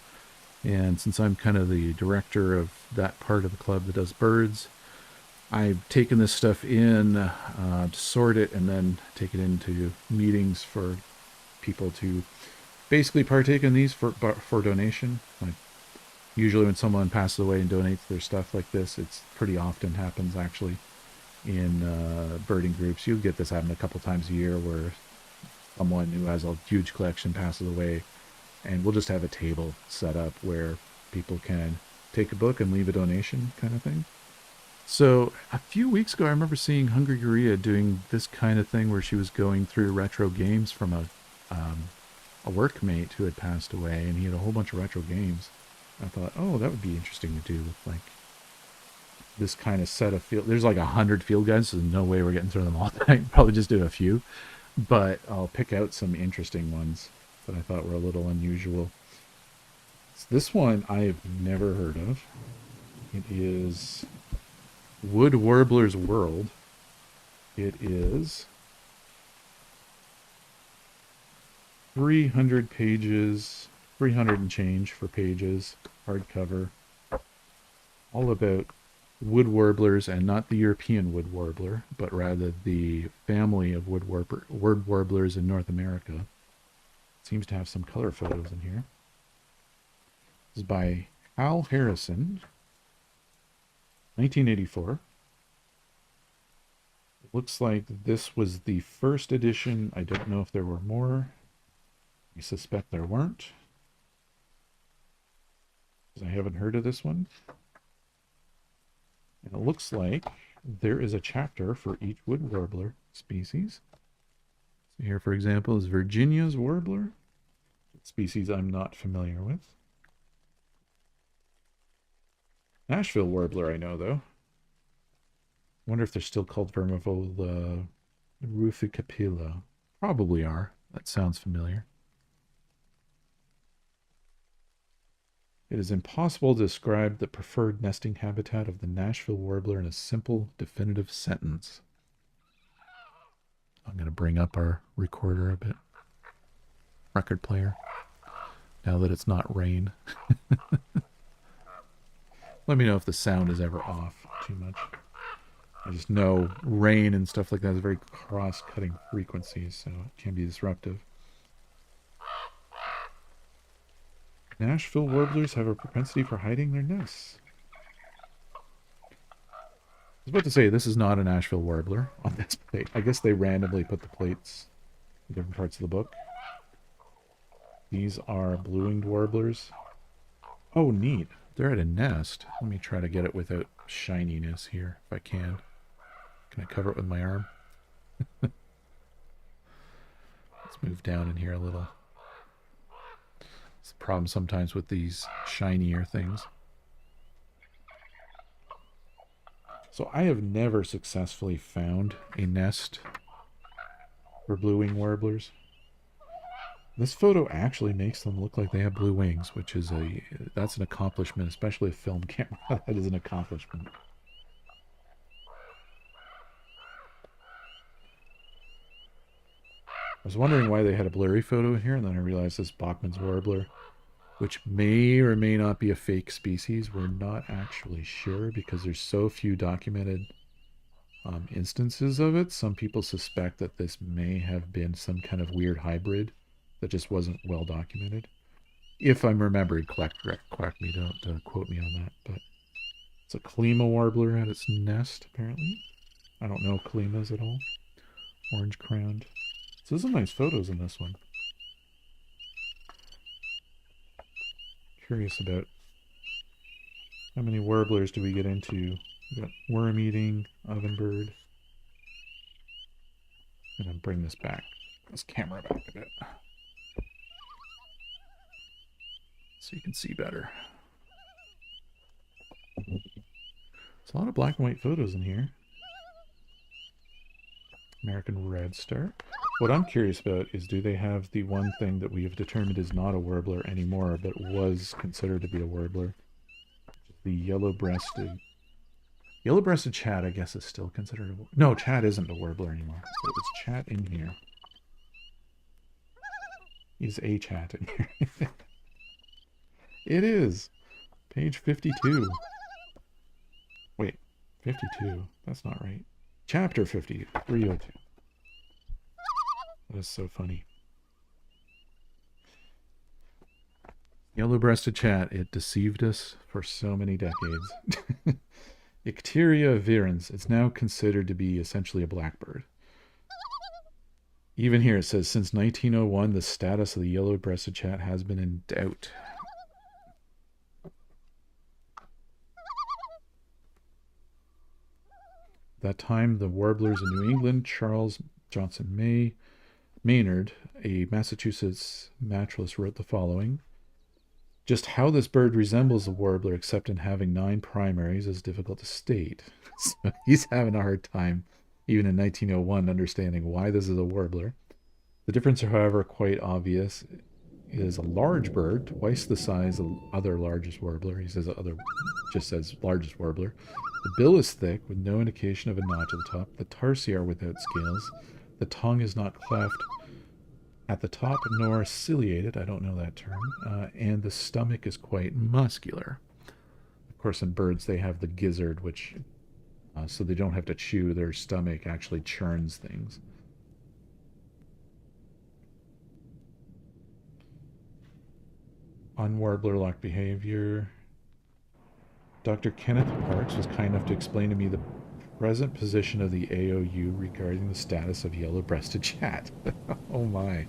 And since I'm kind of the director of that part of the club that does birds, I've taken this stuff in to sort it and then take it into meetings for people to basically partake in these for donation. Like, usually when someone passes away and donates their stuff like this, it's pretty often happens actually in birding groups. You'll get this happen a couple times a year where someone who has a huge collection passes away, and we'll just have a table set up where people can take a book and leave a donation kind of thing. So a few weeks ago, I remember seeing Hungry Korea doing this kind of thing where she was going through retro games from a workmate who had passed away, and he had a whole bunch of retro games. I thought, oh, that would be interesting to do with like this kind of set of field. There's like 100 field guides, so there's no way we're getting through them all tonight. Probably just do a few, but I'll pick out some interesting ones that I thought were a little unusual. So this one I've never heard of. It is Wood Warbler's World. It is 300 pages, 300 and change for pages, hardcover, all about wood warblers, and not the European wood warbler, but rather the family of wood warblers in North America. It seems to have some color photos in here. This is by Hal Harrison, 1984. It looks like this was the first edition. I don't know if there were more. I suspect there weren't, because I haven't heard of this one. And it looks like there is a chapter for each wood warbler species. So here, for example, is Virginia's warbler, a species I'm not familiar with. Nashville warbler I know, though. I wonder if they're still called Vermivola ruficapilla. Probably are. That sounds familiar. It is impossible to describe the preferred nesting habitat of the Nashville warbler in a simple, definitive sentence. I'm going to bring up our recorder a bit. Record player. Now that it's not rain. Let me know if the sound is ever off too much. I just know rain and stuff like that is very cross-cutting frequencies, so it can be disruptive. Nashville warblers have a propensity for hiding their nests. I was about to say, this is not a Nashville warbler on this plate. I guess they randomly put the plates in different parts of the book. These are blue-winged warblers. Oh, neat. They're at a nest. Let me try to get it without shininess here, if I can. Can I cover it with my arm? Let's move down in here a little. It's the problem sometimes with these shinier things. So I have never successfully found a nest for blue-winged warblers. This photo actually makes them look like they have blue wings, which is that's an accomplishment, especially a film camera. That is an accomplishment. was wondering why they had a blurry photo in here, and then I realized this Bachman's warbler, which may or may not be a fake species. We're not actually sure because there's so few documented instances of it. Some people suspect that this may have been some kind of weird hybrid that just wasn't well documented. If I'm remembering correct me, don't quote me on that. But it's a Kalima warbler at its nest, apparently. I don't know Kalimas at all. Orange crowned. So there's some nice photos in this one. Curious about how many warblers do we get into. We got worm-eating, ovenbird. I'm gonna bring this camera back a bit, so you can see better. There's a lot of black and white photos in here. American red star. What I'm curious about is, do they have the one thing that we have determined is not a warbler anymore, but was considered to be a warbler? The yellow-breasted chat, I guess, is still considered a... No, chat isn't a warbler anymore. So it's chat in here. Is a chat in here. It is. Page 52. Wait, 52. That's not right. Chapter 50, 302. That is so funny. Yellow-breasted chat, it deceived us for so many decades. Icteria virens, it's now considered to be essentially a blackbird. Even here it says, since 1901, the status of the yellow-breasted chat has been in doubt. That time, the warblers in New England, Charles Johnson Maynard, a Massachusetts naturalist, wrote the following. Just how this bird resembles a warbler, except in having 9 primaries, is difficult to state. So he's having a hard time, even in 1901, understanding why this is a warbler. The difference, however, quite obvious. It is a large bird, twice the size of the other largest warbler. He says just says largest warbler. The bill is thick, with no indication of a notch at the top. The tarsi are without scales. The tongue is not cleft at the top, nor ciliated, I don't know that term, and the stomach is quite muscular. Of course, in birds, they have the gizzard, which, so they don't have to chew, their stomach actually churns things. Unwarbler-like behavior. Dr. Kenneth Parks was kind enough to explain to me the present position of the AOU regarding the status of yellow-breasted chat. Oh my.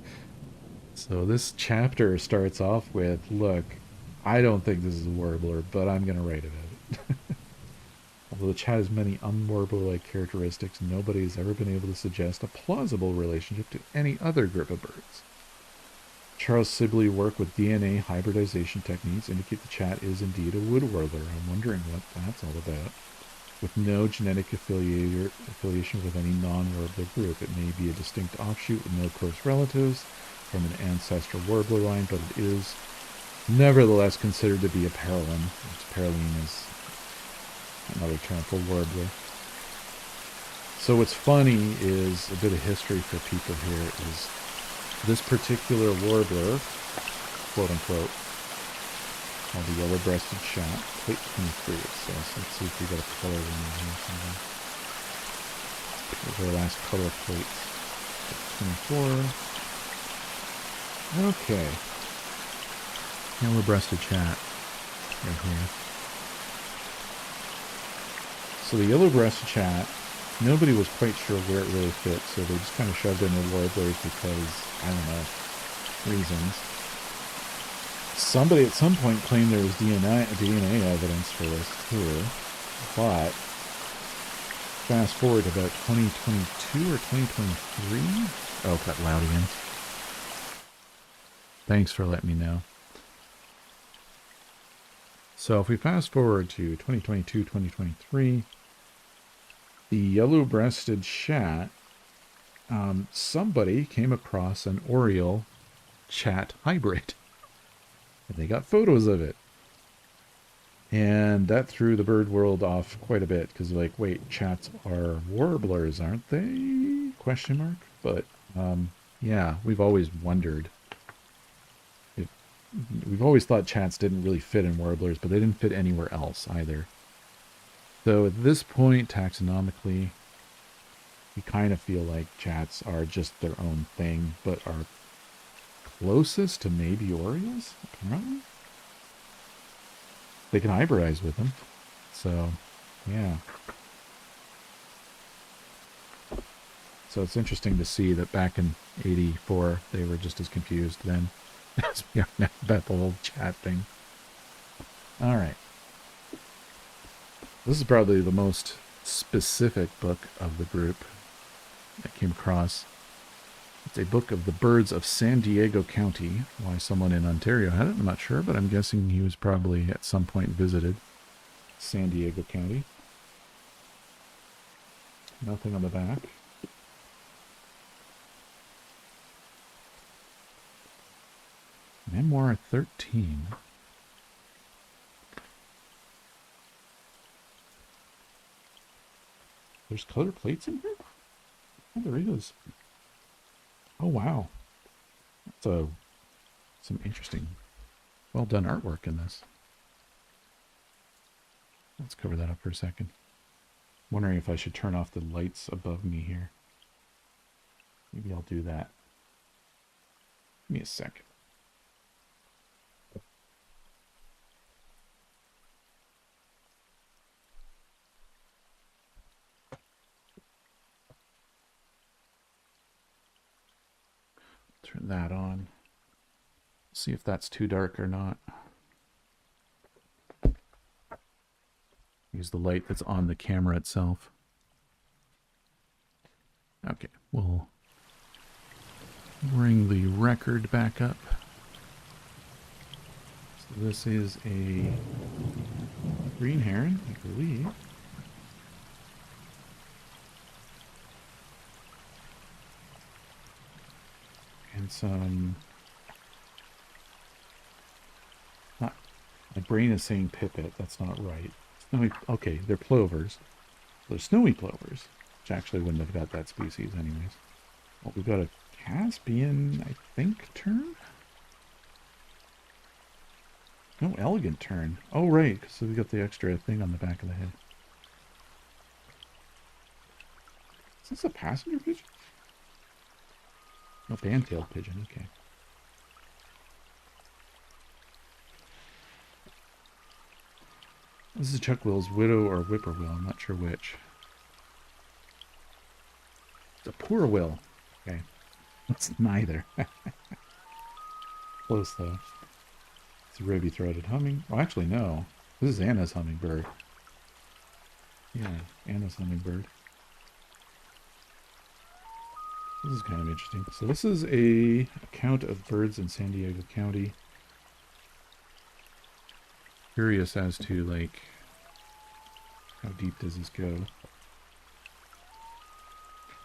So this chapter starts off with, look, I don't think this is a warbler, but I'm going to write about it. Although the chat has many unwarbler-like characteristics, nobody has ever been able to suggest a plausible relationship to any other group of birds. Charles Sibley work with DNA hybridization techniques indicate the chat is indeed a wood warbler. I'm wondering what that's all about. With no genetic affiliation with any non-warbler group. It may be a distinct offshoot with no close relatives from an ancestral warbler line, but it is nevertheless considered to be a parallel. Parallel is another term for warbler. So what's funny is, a bit of history for people here, is this particular warbler, quote unquote, called the yellow-breasted chat, plate 23 it says. Let's see if we got a color in here somewhere. Here's our last color plate. 24. Okay. Yellow-breasted chat right here. So the yellow-breasted chat, nobody was quite sure where it really fit, so they just kind of shoved in the warblers because, I don't know, reasons. Somebody at some point claimed there was DNA evidence for this too, but fast forward to about 2022 or 2023. Oh, got loud again. Thanks for letting me know. So if we fast forward to 2022, 2023, the yellow-breasted chat, somebody came across an Oriole chat hybrid. And they got photos of it. And that threw the bird world off quite a bit, because like, wait, chats are warblers, aren't they? Question mark. But, Yeah, we've always wondered. If, we've always thought chats didn't really fit in warblers, but they didn't fit anywhere else either. So at this point, taxonomically, we kind of feel like chats are just their own thing, but are closest to maybe Orioles, apparently. They can hybridize with them. So, yeah. So it's interesting to see that back in 84, they were just as confused then as we are now about the whole chat thing. All right. This is probably the most specific book of the group I came across. It's a book of the birds of San Diego County. Why someone in Ontario had it, I'm not sure, but I'm guessing he was probably at some point visited San Diego County. Nothing on the back. Memoir 13. There's color plates in here? Oh, there is. Oh, wow. That's some interesting, well done artwork in this. Let's cover that up for a second. I'm wondering if I should turn off the lights above me here. Maybe I'll do that. Give me a second. Turn that on. See if that's too dark or not. Use the light that's on the camera itself. Okay, we'll bring the record back up. So this is a green heron, I believe. And some... Not, my brain is saying pipit, that's not right. Snowy, okay, they're plovers. They're snowy plovers, which actually wouldn't have got that species anyways. Well, we've got a Caspian, I think, tern? No, elegant tern. Oh, right, so we got the extra thing on the back of the head. Is this a passenger pigeon? No, band-tailed pigeon, okay. This is Chuck Will's widow or whippoorwill, I'm not sure which. It's a poor will. Okay. It's neither. Close though. It's a ruby-throated humming. Oh, actually, no. This is Anna's hummingbird. Yeah, Anna's hummingbird. This is kind of interesting. So this is a account of birds in San Diego County. Curious as to, like, how deep does this go?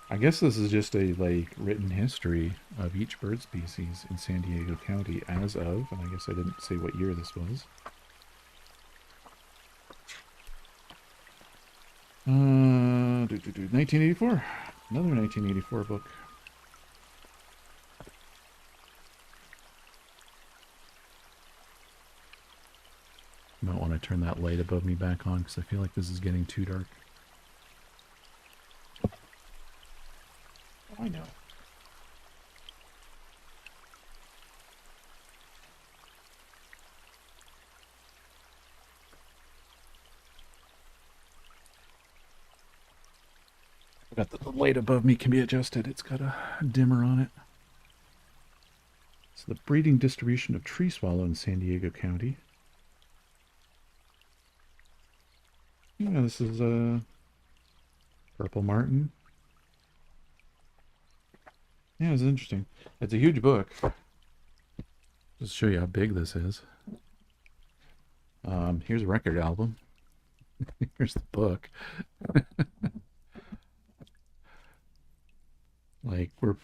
I guess this is just a, like, written history of each bird species in San Diego County as of, and I guess I didn't say what year this was. 1984. Another 1984 book. Might want to turn that light above me back on because I feel like this is getting too dark. Oh, I know. I got the light above me can be adjusted. It's got a dimmer on it. So the breeding distribution of tree swallow in San Diego County. Yeah, this is a purple martin. Yeah, it's interesting. It's a huge book. Just to show you how big this is. Here's a record album. Here's the book. Like, we're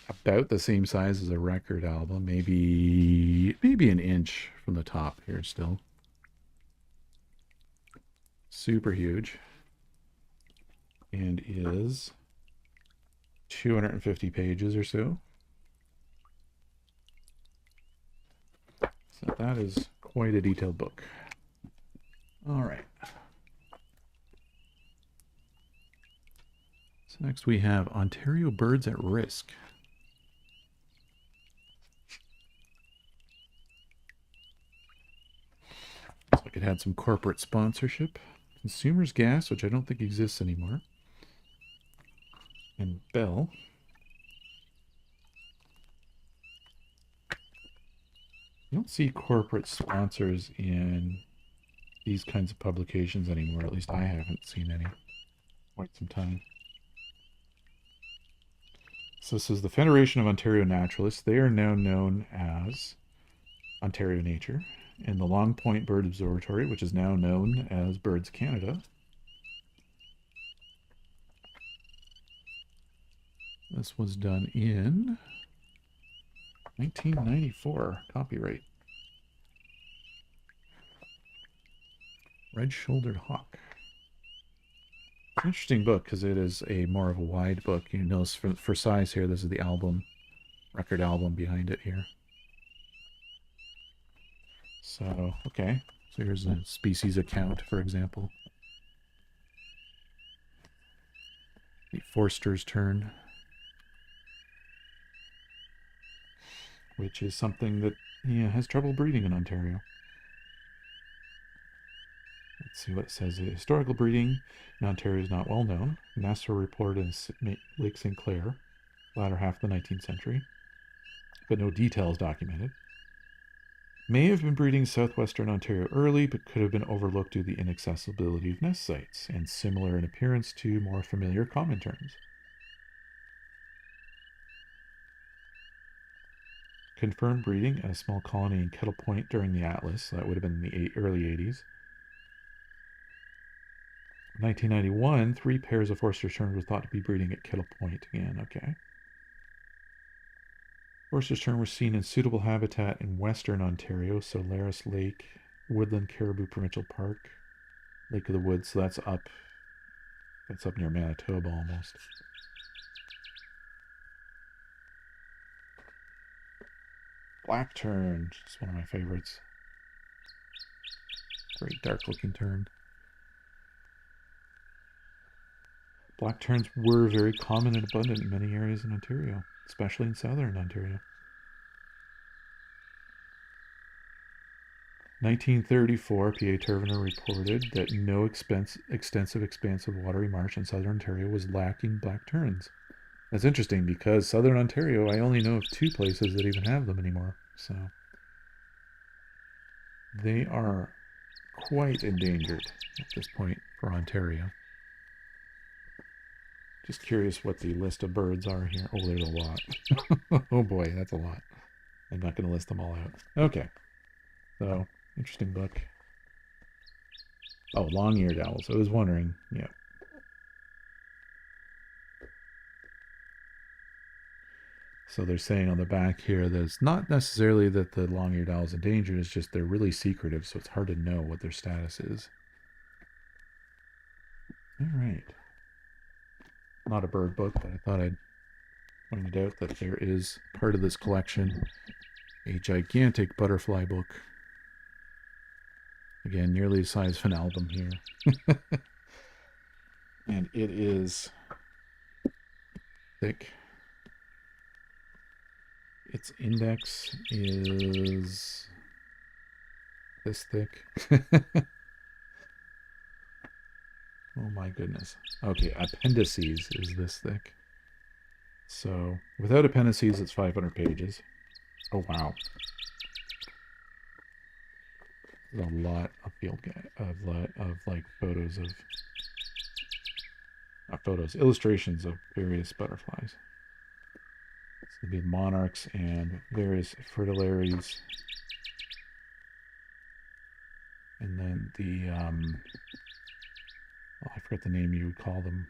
about the same size as a record album. Maybe an inch from the top here still. Super huge. And is 250 pages or so. that is quite a detailed book. All right. So next we have Ontario Birds at Risk. Looks like it had some corporate sponsorship. Consumers Gas, which I don't think exists anymore. And Bell. You don't see corporate sponsors in these kinds of publications anymore. At least I haven't seen any. Quite some time. So this is the Federation of Ontario Naturalists. They are now known as Ontario Nature. And the Long Point Bird Observatory, which is now known as Birds Canada. This was done in 1994. Copyright. Red-shouldered hawk. It's an interesting book because it is a more of a wide book. You notice for size here, this is the album, record album behind it here. So, okay. So here's a species account, for example. The Forster's Tern, which is something that has trouble breeding in Ontario. Let's see what it says. Historical breeding in Ontario is not well known. NASA reported in Lake St. Clair, latter half of the 19th century, but no details documented. May have been breeding southwestern Ontario early, but could have been overlooked due to the inaccessibility of nest sites, and similar in appearance to more familiar common terns. Confirmed breeding at a small colony in Kettle Point during the Atlas. That would have been in the early 80s. 1991, 3 pairs of Forster's terns were thought to be breeding at Kettle Point again. Okay. Forster's tern were seen in suitable habitat in western Ontario, Solaris Lake, Woodland Caribou Provincial Park, Lake of the Woods. So that's up near Manitoba almost. Black tern, just one of my favorites. Great dark looking tern. Black terns were very common and abundant in many areas in Ontario, especially in southern Ontario. 1934, P.A. Turvener reported that no extensive expanse of watery marsh in southern Ontario was lacking black terns. That's interesting because southern Ontario, I only know of 2 places that even have them anymore. So they are quite endangered at this point for Ontario. Just curious what the list of birds are here. Oh, there's a lot. Oh boy, that's a lot. I'm not going to list them all out. Okay. So, interesting book. Oh, long-eared owls. I was wondering. Yeah. So they're saying on the back here that it's not necessarily that the long-eared owl is endangered. It's just they're really secretive, so it's hard to know what their status is. All right. Not a bird book, but I thought I'd point out that there is part of this collection a gigantic butterfly book. Again, nearly the size of an album here. And it is thick. Its index is this thick. Oh my goodness. Okay, appendices is this thick. So, without appendices, it's 500 pages. Oh wow. There's a lot of illustrations of various butterflies. So there'll be monarchs and various fritillaries. And then the I forget the name you would call them,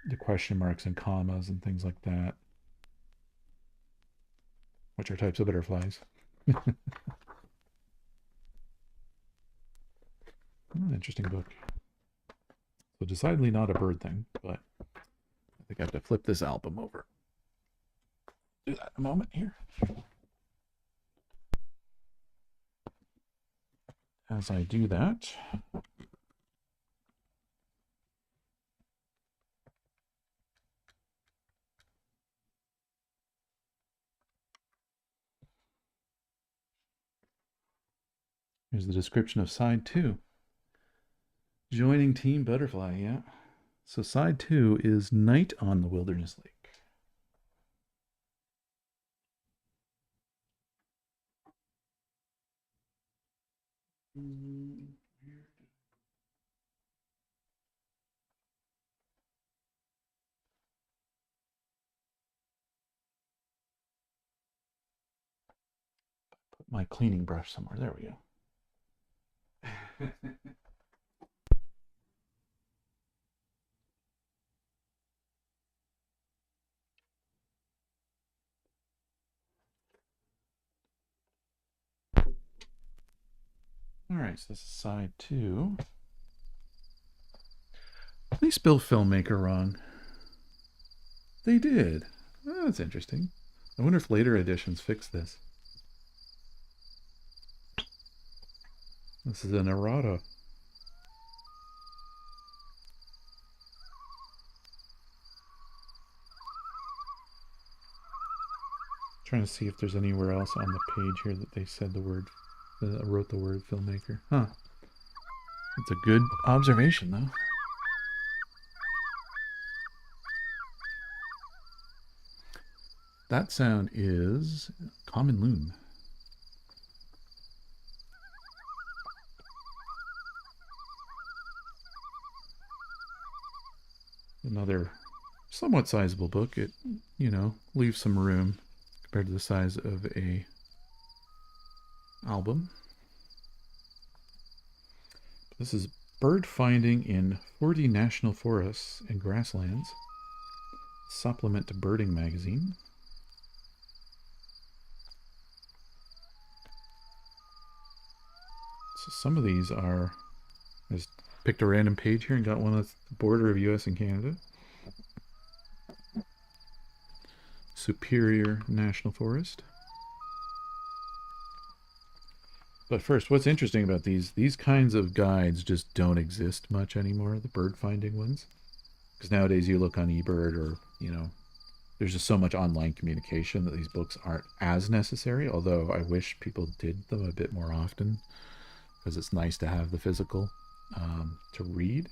the question marks and commas and things like that, which are types of butterflies. Interesting book. So decidedly not a bird thing, but I think I have to flip this album over. Do that in a moment here. as I do that, here's the description of side 2. Joining Team Butterfly, yeah. So side 2 is Night on the Wilderness Lake. Put my cleaning brush somewhere. There we go. All right, so this is side 2. They spelled filmmaker wrong. They did. Oh, that's interesting. I wonder if later editions fix this. This is an errata. Trying to see if there's anywhere else on the page here that they said the word, wrote the word filmmaker. Huh. It's a good observation, though. That sound is common loon. Another somewhat sizable book. It, leaves some room compared to the size of a album. This is Bird Finding in 40 National Forests and Grasslands. Supplement to Birding Magazine. So some of these are, I just picked a random page here and got one that's the border of US and Canada. Superior National Forest. But first, what's interesting about these kinds of guides just don't exist much anymore, the bird finding ones. Because nowadays you look on eBird or, there's just so much online communication that these books aren't as necessary, although I wish people did them a bit more often because it's nice to have the physical to read.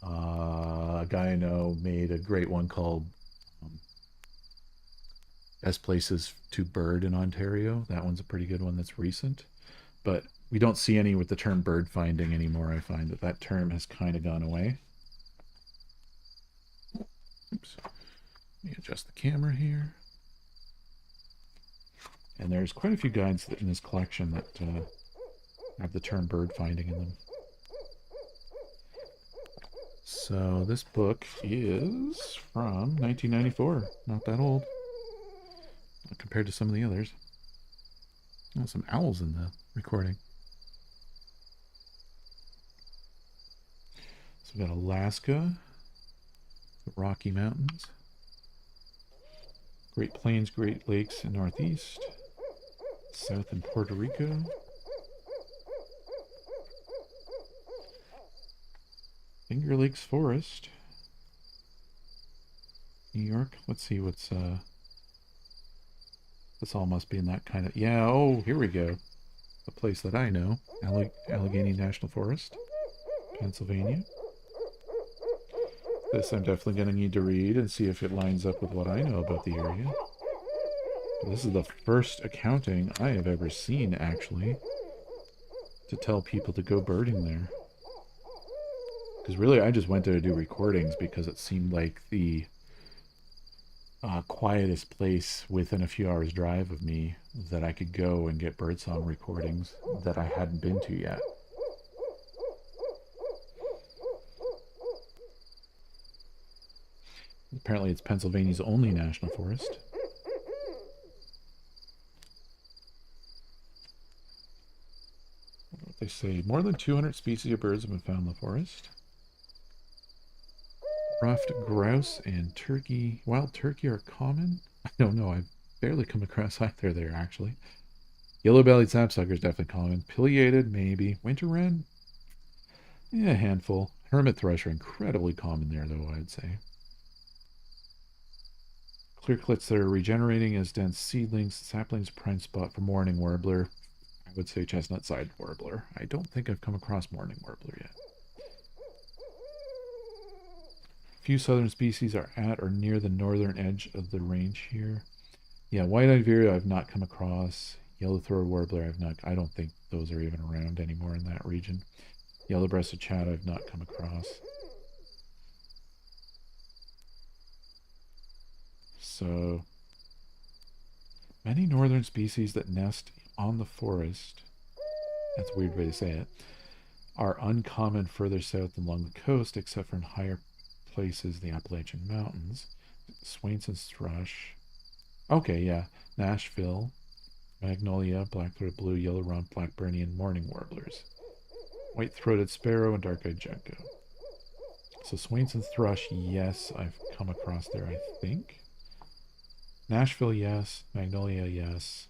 A guy I know made a great one called Best Places to Bird in Ontario. That one's a pretty good one that's recent. But we don't see any with the term bird finding anymore. I find that term has kind of gone away. Oops. Let me adjust the camera here. And there's quite a few guides in this collection that have the term bird finding in them. So this book is from 1994. Not that old compared to some of the others. Oh, some owls in the recording. So we've got Alaska, the Rocky Mountains, Great Plains, Great Lakes in Northeast, South in Puerto Rico, Finger Lakes Forest, New York. Let's see what's this all must be in that kind of, yeah, oh, here we go. A place that I know, Allegheny National Forest, Pennsylvania. This I'm definitely going to need to read and see if it lines up with what I know about the area. This is the first accounting I have ever seen, actually, to tell people to go birding there. Because really, I just went there to do recordings because it seemed like the quietest place within a few hours drive of me that I could go and get birdsong recordings that I hadn't been to yet. Apparently it's Pennsylvania's only national forest. What they say, more than 200 species of birds have been found in the forest. Ruffed grouse and wild turkey are common. I don't know, I've barely come across either there actually. Yellow-bellied sapsucker is definitely common. Pileated, maybe. Winter wren? Yeah, a handful. Hermit thrush are incredibly common there, though, I'd say. Clearclits that are regenerating as dense seedlings. Saplings, prime spot for mourning warbler. I would say chestnut-side warbler. I don't think I've come across mourning warbler yet. Few southern species are at or near the northern edge of the range here. Yeah, white-eyed vireo I've not come across. Yellow-throated warbler I don't think those are even around anymore in that region. Yellow-breasted chat I've not come across. So, many northern species that nest on the forest, that's a weird way to say it, are uncommon further south and along the coast, except for in higher places, the Appalachian Mountains. Swainson's thrush. Okay, yeah. Nashville, magnolia, black-throated blue, yellow rump, blackburny, and mourning warblers. White-throated sparrow and dark-eyed junco. So Swainson's thrush, yes, I've come across there, I think. Nashville, yes. Magnolia, yes.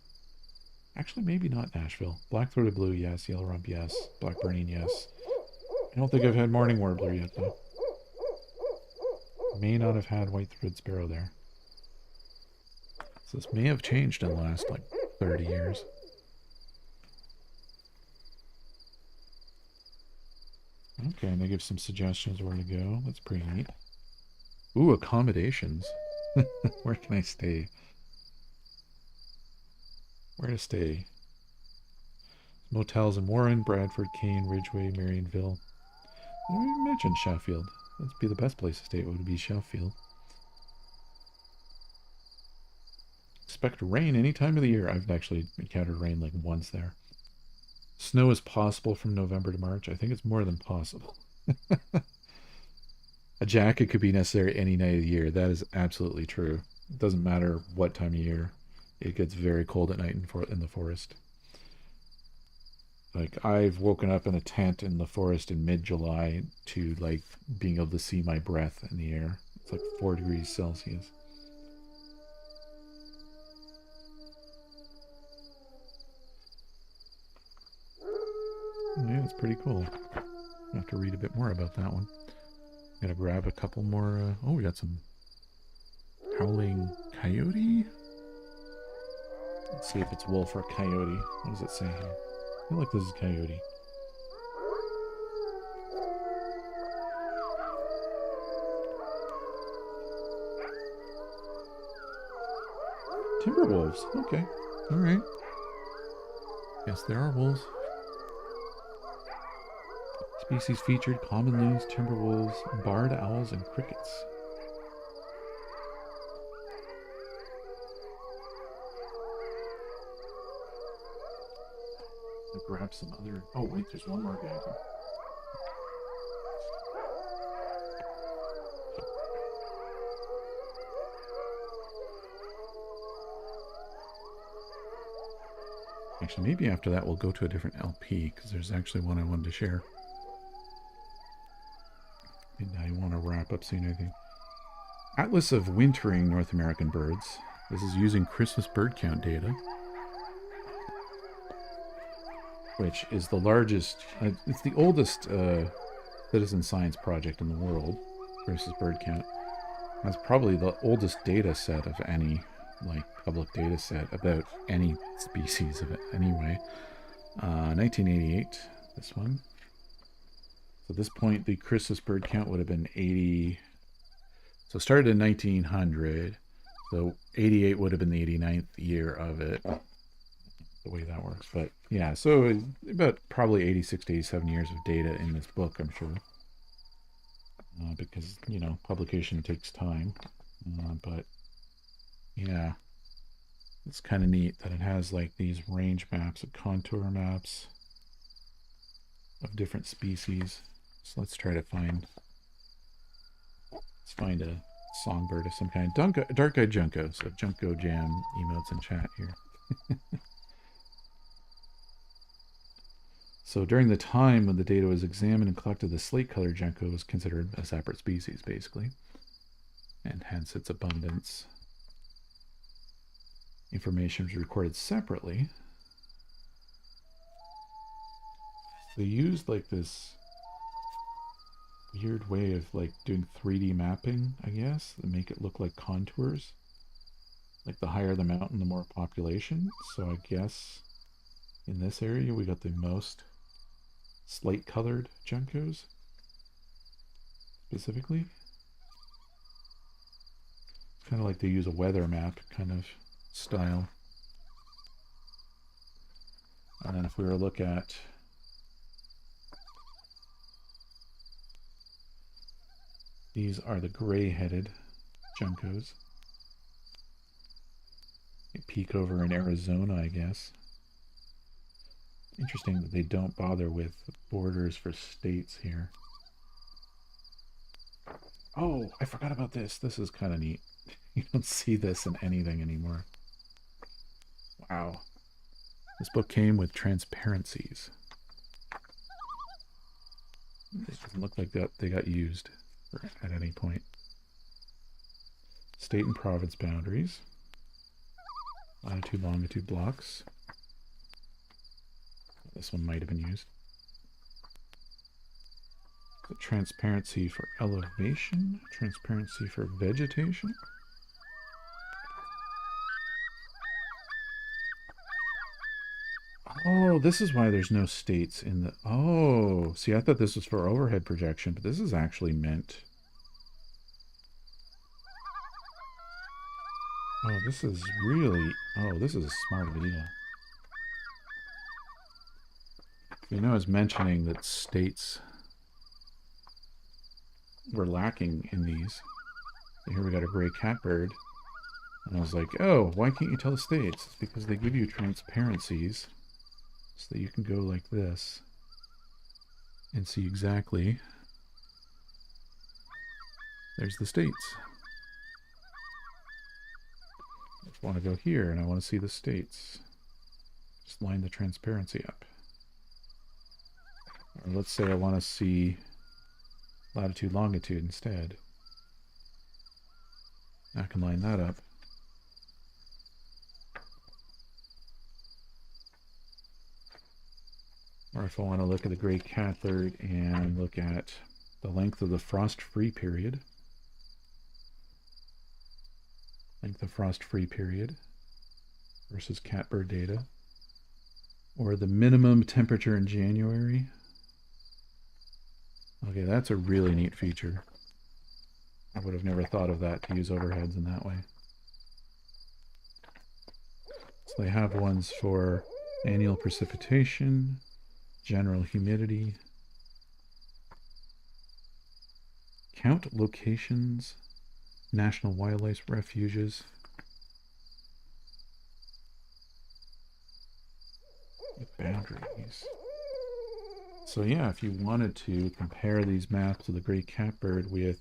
Actually, maybe not Nashville. Black-throated blue, yes. Yellow rump, yes. Blackburny, yes. I don't think I've had mourning warbler yet, though. May not have had white-throated sparrow there. So this may have changed in the last, 30 years. Okay, and they give some suggestions where to go. That's pretty neat. Ooh, accommodations. Where can I stay? Where to stay? Motels in Warren, Bradford, Kane, Ridgeway, Marionville. I don't even mention Sheffield. That'd be the best place to stay. It would be Sheffield. Expect rain any time of the year. I've actually encountered rain once there. Snow is possible from November to March. I think it's more than possible. A jacket could be necessary any night of the year. That is absolutely true. It doesn't matter what time of year. It gets very cold at night in the forest. I've woken up in a tent in the forest in mid-July to being able to see my breath in the air. It's 4 degrees Celsius. Yeah, it's pretty cool. I have to read a bit more about that one. Gotta grab a couple more. We got some howling coyote. Let's see if it's wolf or coyote. What does it say here? I feel like this is coyote. Timber wolves. Okay. All right. Yes, there are wolves. Species featured: common loons, timber wolves, barred owls, and crickets. I'll grab some other. Oh wait, there's one more guy here. Actually, maybe after that we'll go to a different LP, because there's actually one I wanted to share. And I want to wrap up soon, I think. Atlas of Wintering North American Birds. This is using Christmas bird count data, which is the largest, it's the oldest citizen science project in the world. Christmas bird count. That's probably the oldest data set of any public data set about any species of it anyway. 1988, this one. So at this point, the Christmas bird count would have been 80. So it started in 1900. So 88 would have been the 89th year of it. The way that works. But yeah, so about probably 86 to 87 years of data in this book, I'm sure. Because, publication takes time. But yeah, it's kind of neat that it has these range maps and contour maps of different species. So let's try to find a songbird of some kind. Dark-eyed junco. So Junco Jam emotes in chat here. So during the time when the data was examined and collected, the slate-colored junco was considered a separate species, basically, and hence its abundance. Information was recorded separately. They used like this weird way of like doing 3D mapping, I guess, to make it look like contours. Like the higher the mountain, the more population. So I guess in this area we got the most slate colored Juncos specifically. Kind of like they use a weather map kind of style. And then if we were to look at these are the gray-headed Juncos. They peak over in Arizona, I guess. Interesting that they don't bother with borders for states here. Oh, I forgot about this. This is kind of neat. You don't see this in anything anymore. Wow. This book came with transparencies. It doesn't look like that they got used at any point. State and province boundaries. Latitude, longitude blocks. This one might have been used. The transparency for elevation. Transparency for vegetation. Oh, this is why there's no states in the... Oh, see, I thought this was for overhead projection, but this is actually meant... Oh, this is really... Oh, this is a smart video. You know, I was mentioning that states were lacking in these. Here we got a gray catbird. And I was like, oh, why can't you tell the states? It's because they give you transparencies so that you can go like this and see exactly. There's the states. I just want to go here and I want to see the states. Just line the transparency up. Or let's say I want to see latitude, longitude instead. I can line that up. Or if I want to look at the gray catbird and look at the length of the frost-free period. Length of frost-free period versus catbird data. Or the minimum temperature in January. Okay, that's a really neat feature. I would have never thought of that, to use overheads in that way. So they have ones for annual precipitation, general humidity, count locations, national wildlife refuges, boundaries. So yeah, if you wanted to compare these maps of the gray catbird with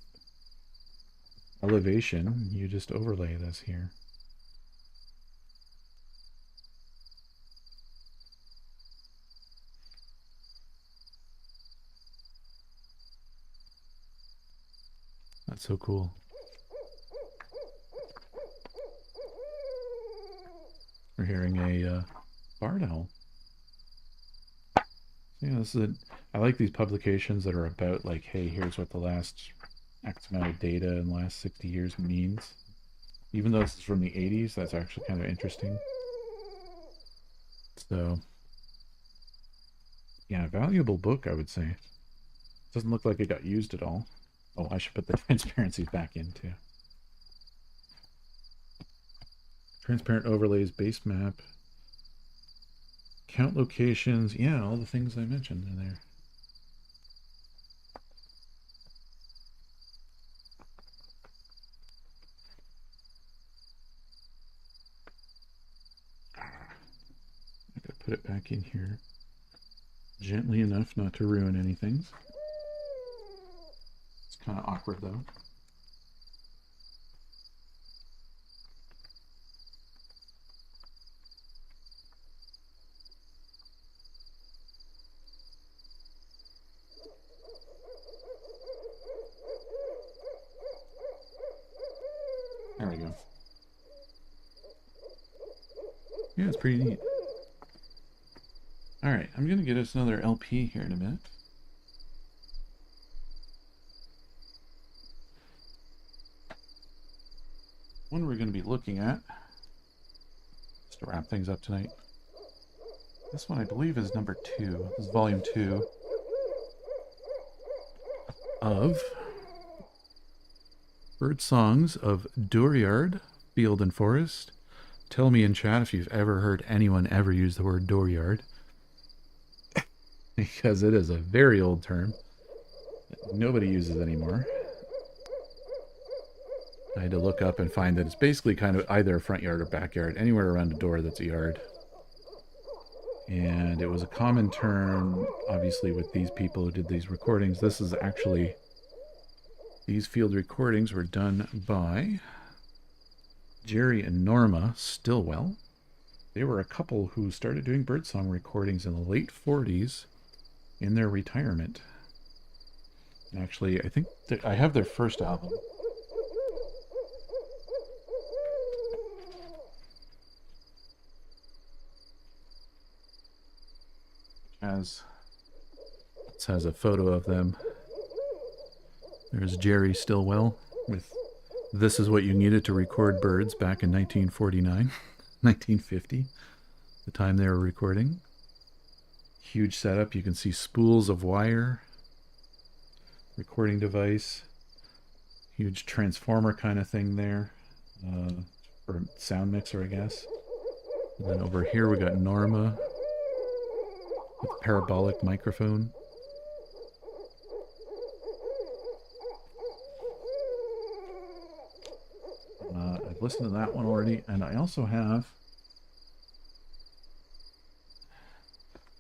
elevation, you just overlay this here. That's so cool. We're hearing a barred owl. Yeah, this is I like these publications that are about like, hey, here's what the last X amount of data in the last 60 years means. Even though this is from the 80s, that's actually kind of interesting. So, yeah, valuable book, I would say. Doesn't look like it got used at all. Oh, I should put the transparencies back in too. Transparent overlays, base map, count locations. Yeah, all the things I mentioned in there. I gotta put it back in here gently enough not to ruin anything. It's kind of awkward though. There we go. Yeah, it's pretty neat. All right, I'm going to get us another LP here in a minute. One we're going to be looking at, just to wrap things up tonight. This one I believe is number 2. This is volume 2 of Bird Songs of Dooryard, Field and Forest. Tell me in chat if you've ever heard anyone ever use the word dooryard, because it is a very old term that nobody uses anymore. I had to look up and find that it's basically kind of either a front yard or backyard, anywhere around a door that's a yard. And it was a common term, obviously, with these people who did these recordings. This is actually, these field recordings were done by Jerry and Norma Stillwell. They were a couple who started doing birdsong recordings in the late 40s in their retirement. And actually, I think that I have their first album. This has a photo of them. There's Jerry Stillwell with "This Is What You Needed to Record Birds" back in 1949, 1950, the time they were recording. Huge setup. You can see spools of wire, recording device, huge transformer kind of thing there, or sound mixer, I guess. And then over here we got Norma with a parabolic microphone. I've listened to that one already, and I also have.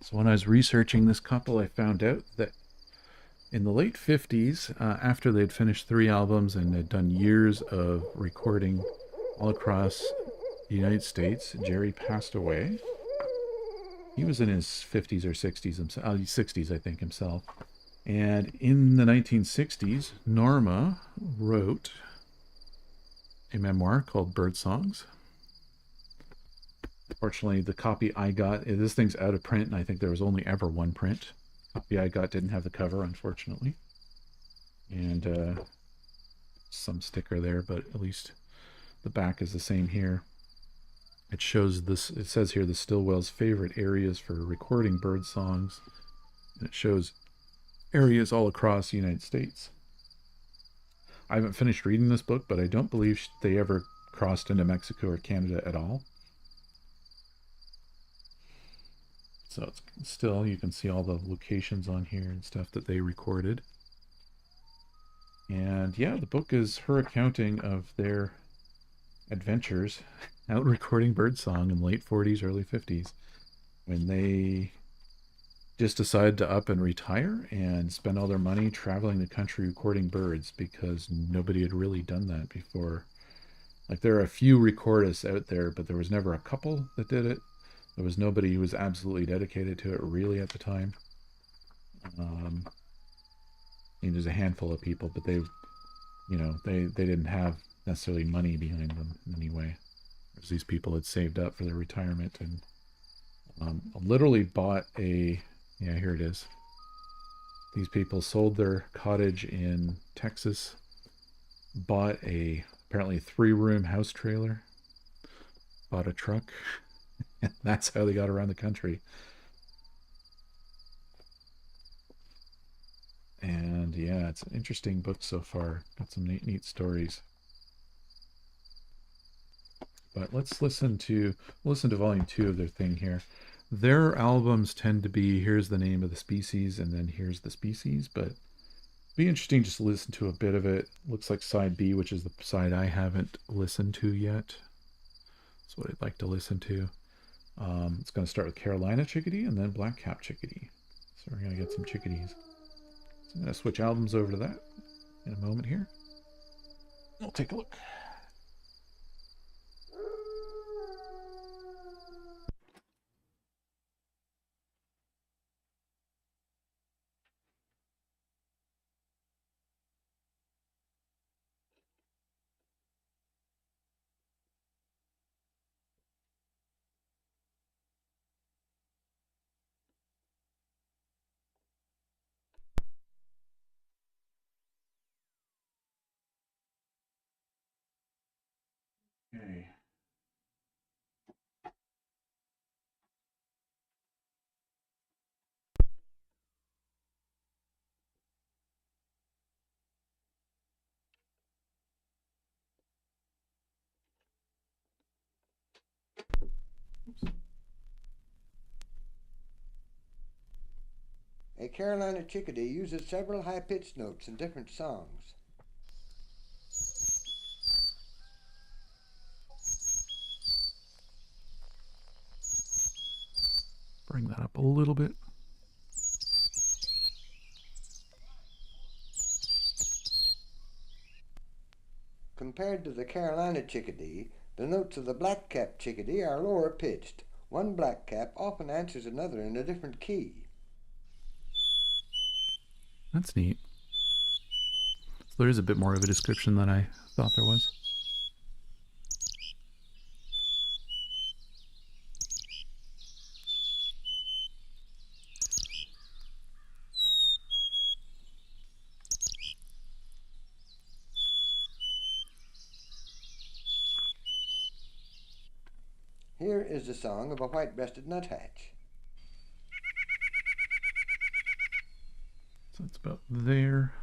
So when I was researching this couple, I found out that in the late 50s, after they'd finished 3 albums and had done years of recording all across the United States, Jerry passed away. He was in his 50s or 60s himself, 60s, I think, himself. And in the 1960s, Norma wrote a memoir called Bird Songs. Fortunately, the copy I got, this thing's out of print, and I think there was only ever one print. The copy I got didn't have the cover, unfortunately. And some sticker there, but at least the back is the same here. It shows this, it says here, the Stillwell's favorite areas for recording bird songs. And it shows areas all across the United States. I haven't finished reading this book, but I don't believe they ever crossed into Mexico or Canada at all. So it's still, you can see all the locations on here and stuff that they recorded. And yeah, the book is her accounting of their adventures out recording birdsong in the late 40s, early 50s, when they just decided to up and retire and spend all their money traveling the country recording birds, because nobody had really done that before. Like, there are a few recordists out there, but there was never a couple that did it. There was nobody who was absolutely dedicated to it really at the time. There's a handful of people, but they didn't have necessarily money behind them in any way. There's these people that saved up for their retirement and literally bought a, yeah, here it is. These people sold their cottage in Texas, bought a apparently 3-room house trailer, bought a truck, and that's how they got around the country. And yeah, it's an interesting book so far. Got some neat stories. But let's listen to volume 2 of their thing here. Their albums tend to be, here's the name of the species, and then here's the species, but it'd be interesting just to listen to a bit of it. Looks like side B, which is the side I haven't listened to yet. That's what I'd like to listen to. It's going to start with Carolina chickadee and then black-cap chickadee. So we're going to get some chickadees. So I'm going to switch albums over to that in a moment here. We'll take a look. A Carolina chickadee uses several high-pitched notes in different songs. Bring that up a little bit. Compared to the Carolina chickadee, the notes of the black-capped chickadee are lower pitched. One black-cap often answers another in a different key. That's neat. So there is a bit more of a description than I thought there was. Here is the song of a white-breasted nuthatch. So it's about there.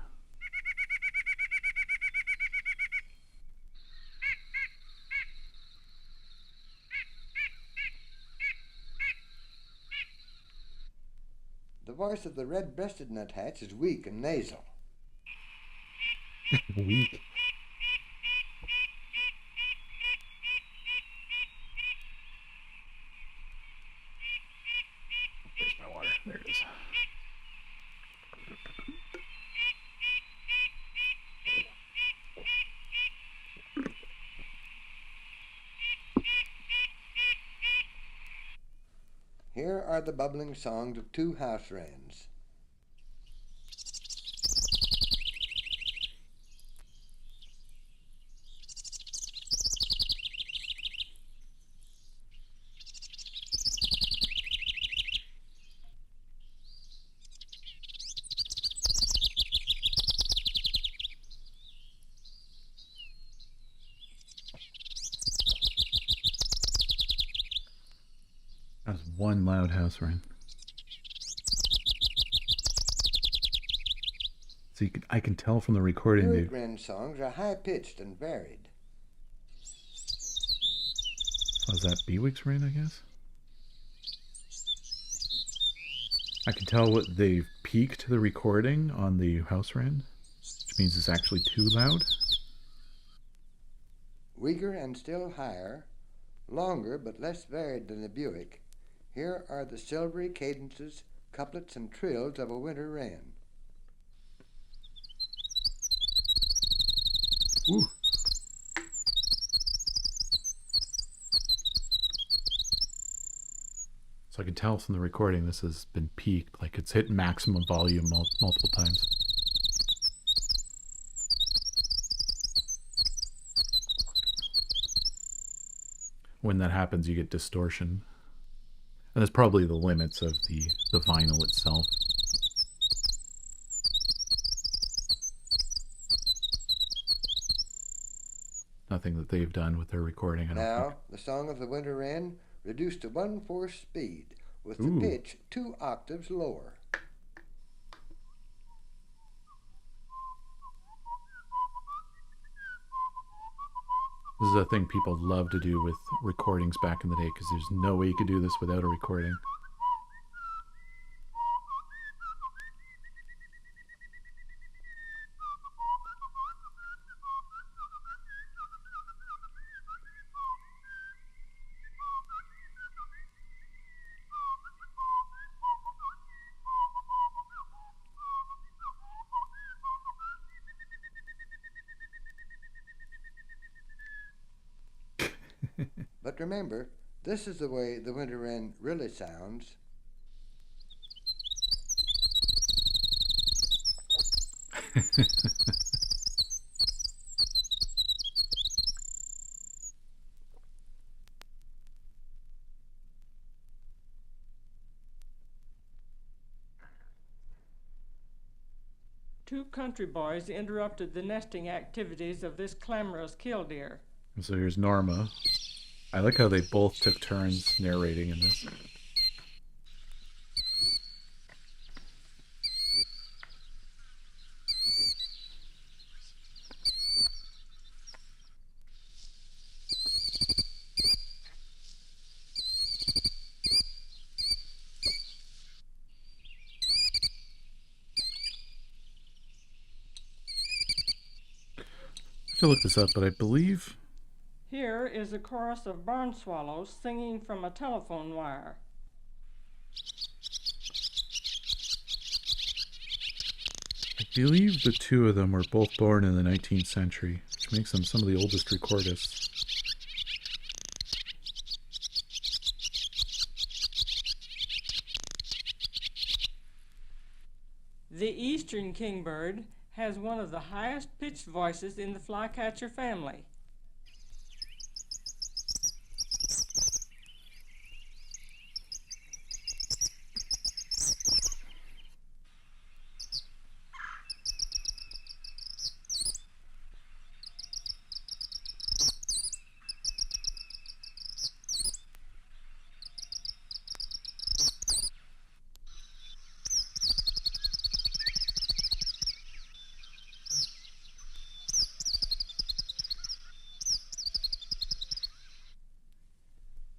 The voice of the red-breasted nuthatch is weak and nasal. Weak. Where's my water? There it is. Here are the bubbling songs of two house wrens. That's one loud house wren. So I can tell from the recording. Bird wren songs are high-pitched and varied. Was that Bewick's wren, I guess? I can tell what they've peaked the recording on the house wren, which means it's actually too loud. Weaker and still higher, longer but less varied than the Buick, here are the silvery cadences, couplets, and trills of a winter wren. Woo. So I can tell from the recording this has been peaked, like it's hit maximum volume multiple times. When that happens, you get distortion. And that's probably the limits of the vinyl itself. Nothing that they've done with their recording. I don't Now, think. the song of the winter wren reduced to 1/4 speed, with Ooh. the pitch 2 octaves lower. This is a thing people love to do with recordings back in the day, because there's no way you could do this without a recording. But remember, this is the way the winter wren really sounds. Two country boys interrupted the nesting activities of this clamorous killdeer. And so here's Norma. I like how they both took turns narrating in this. to look this up, but I believe... Here is a chorus of barn swallows singing from a telephone wire. I believe the two of them were both born in the 19th century, which makes them some of the oldest recordists. The eastern kingbird has one of the highest pitched voices in the flycatcher family.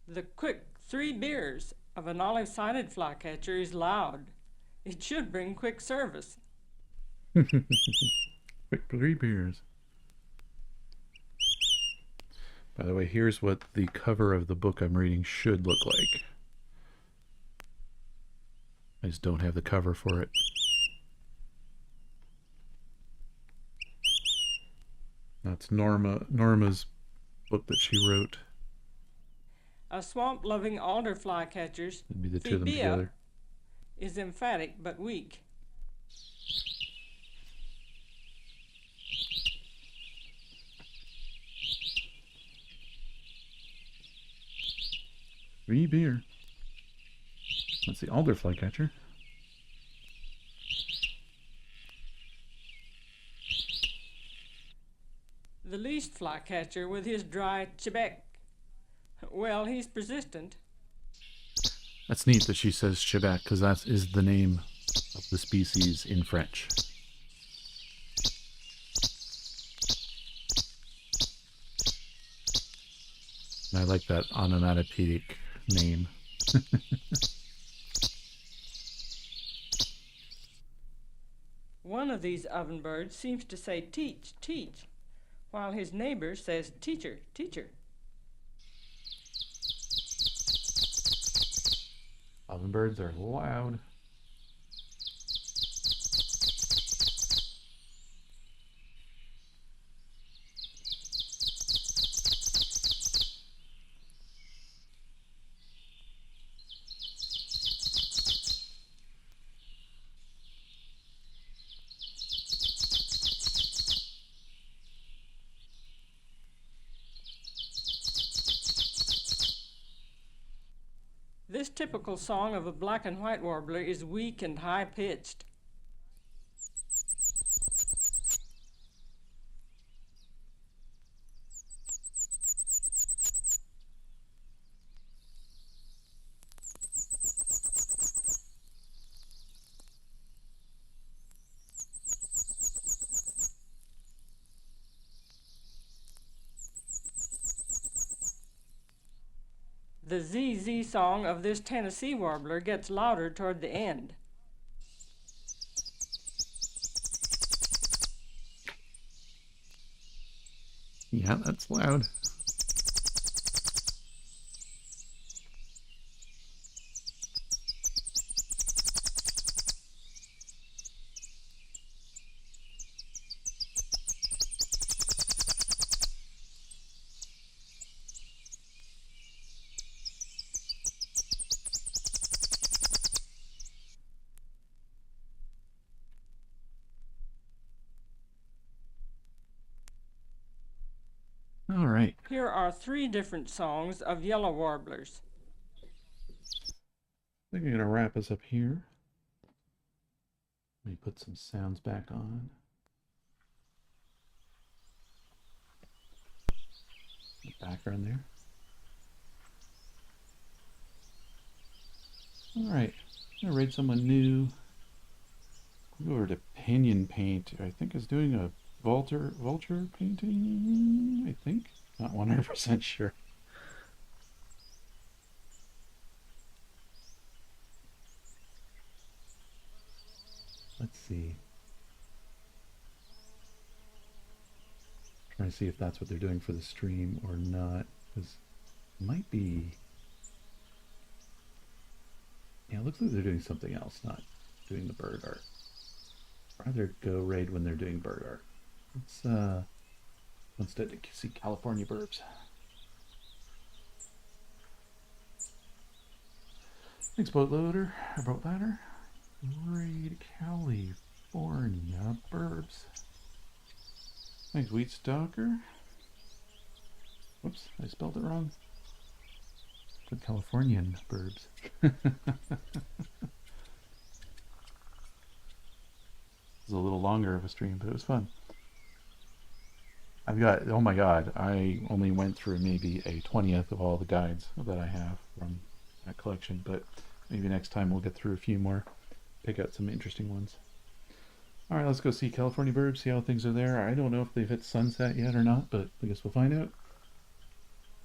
The quick 3 beers of an olive-sided flycatcher is loud. It should bring quick service. Quick 3 beers. By the way, here's what the cover of the book I'm reading should look like. I just don't have the cover for it. That's Norma's book that she wrote. A swamp-loving alder flycatcher's It'd be the two of them together. is emphatic but weak. Free beer. That's the alder flycatcher. The least flycatcher with his dry chebec. Well, he's persistent. That's neat that she says chebec, because that is the name of the species in French. And I like that onomatopoeic name. One of these ovenbirds seems to say teach, teach, while his neighbor says teacher, teacher. Ovenbirds are loud. This typical song of a black and white warbler is weak and high-pitched. The ZZ song of this Tennessee warbler gets louder toward the end. Yeah, that's loud. All right. Here are 3 different songs of yellow warblers. I think I'm going to wrap us up here. Let me put some sounds back on. The background there. All right. I'm going to rate someone new. Go over to Pinion Paint. I think is doing a vulture painting, I think. Not 100% sure. Let's see. Trying to see if that's what they're doing for the stream or not. Because it might be... Yeah, it looks like they're doing something else, not doing the bird art. Rather go raid when they're doing bird art. Let's instead see California burbs. Thanks, boatloader. Boat ladder. Raid California burbs. Thanks, Wheat Stalker. Whoops, I spelled it wrong. Good Californian burbs. This is a little longer of a stream, but it was fun. I've got, oh my god, I only went through maybe a 20th of all the guides that I have from that collection, but maybe next time we'll get through a few more, pick out some interesting ones. Alright, let's go see California burbs, see how things are there. I don't know if they've hit sunset yet or not, but I guess we'll find out.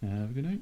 Have a good night.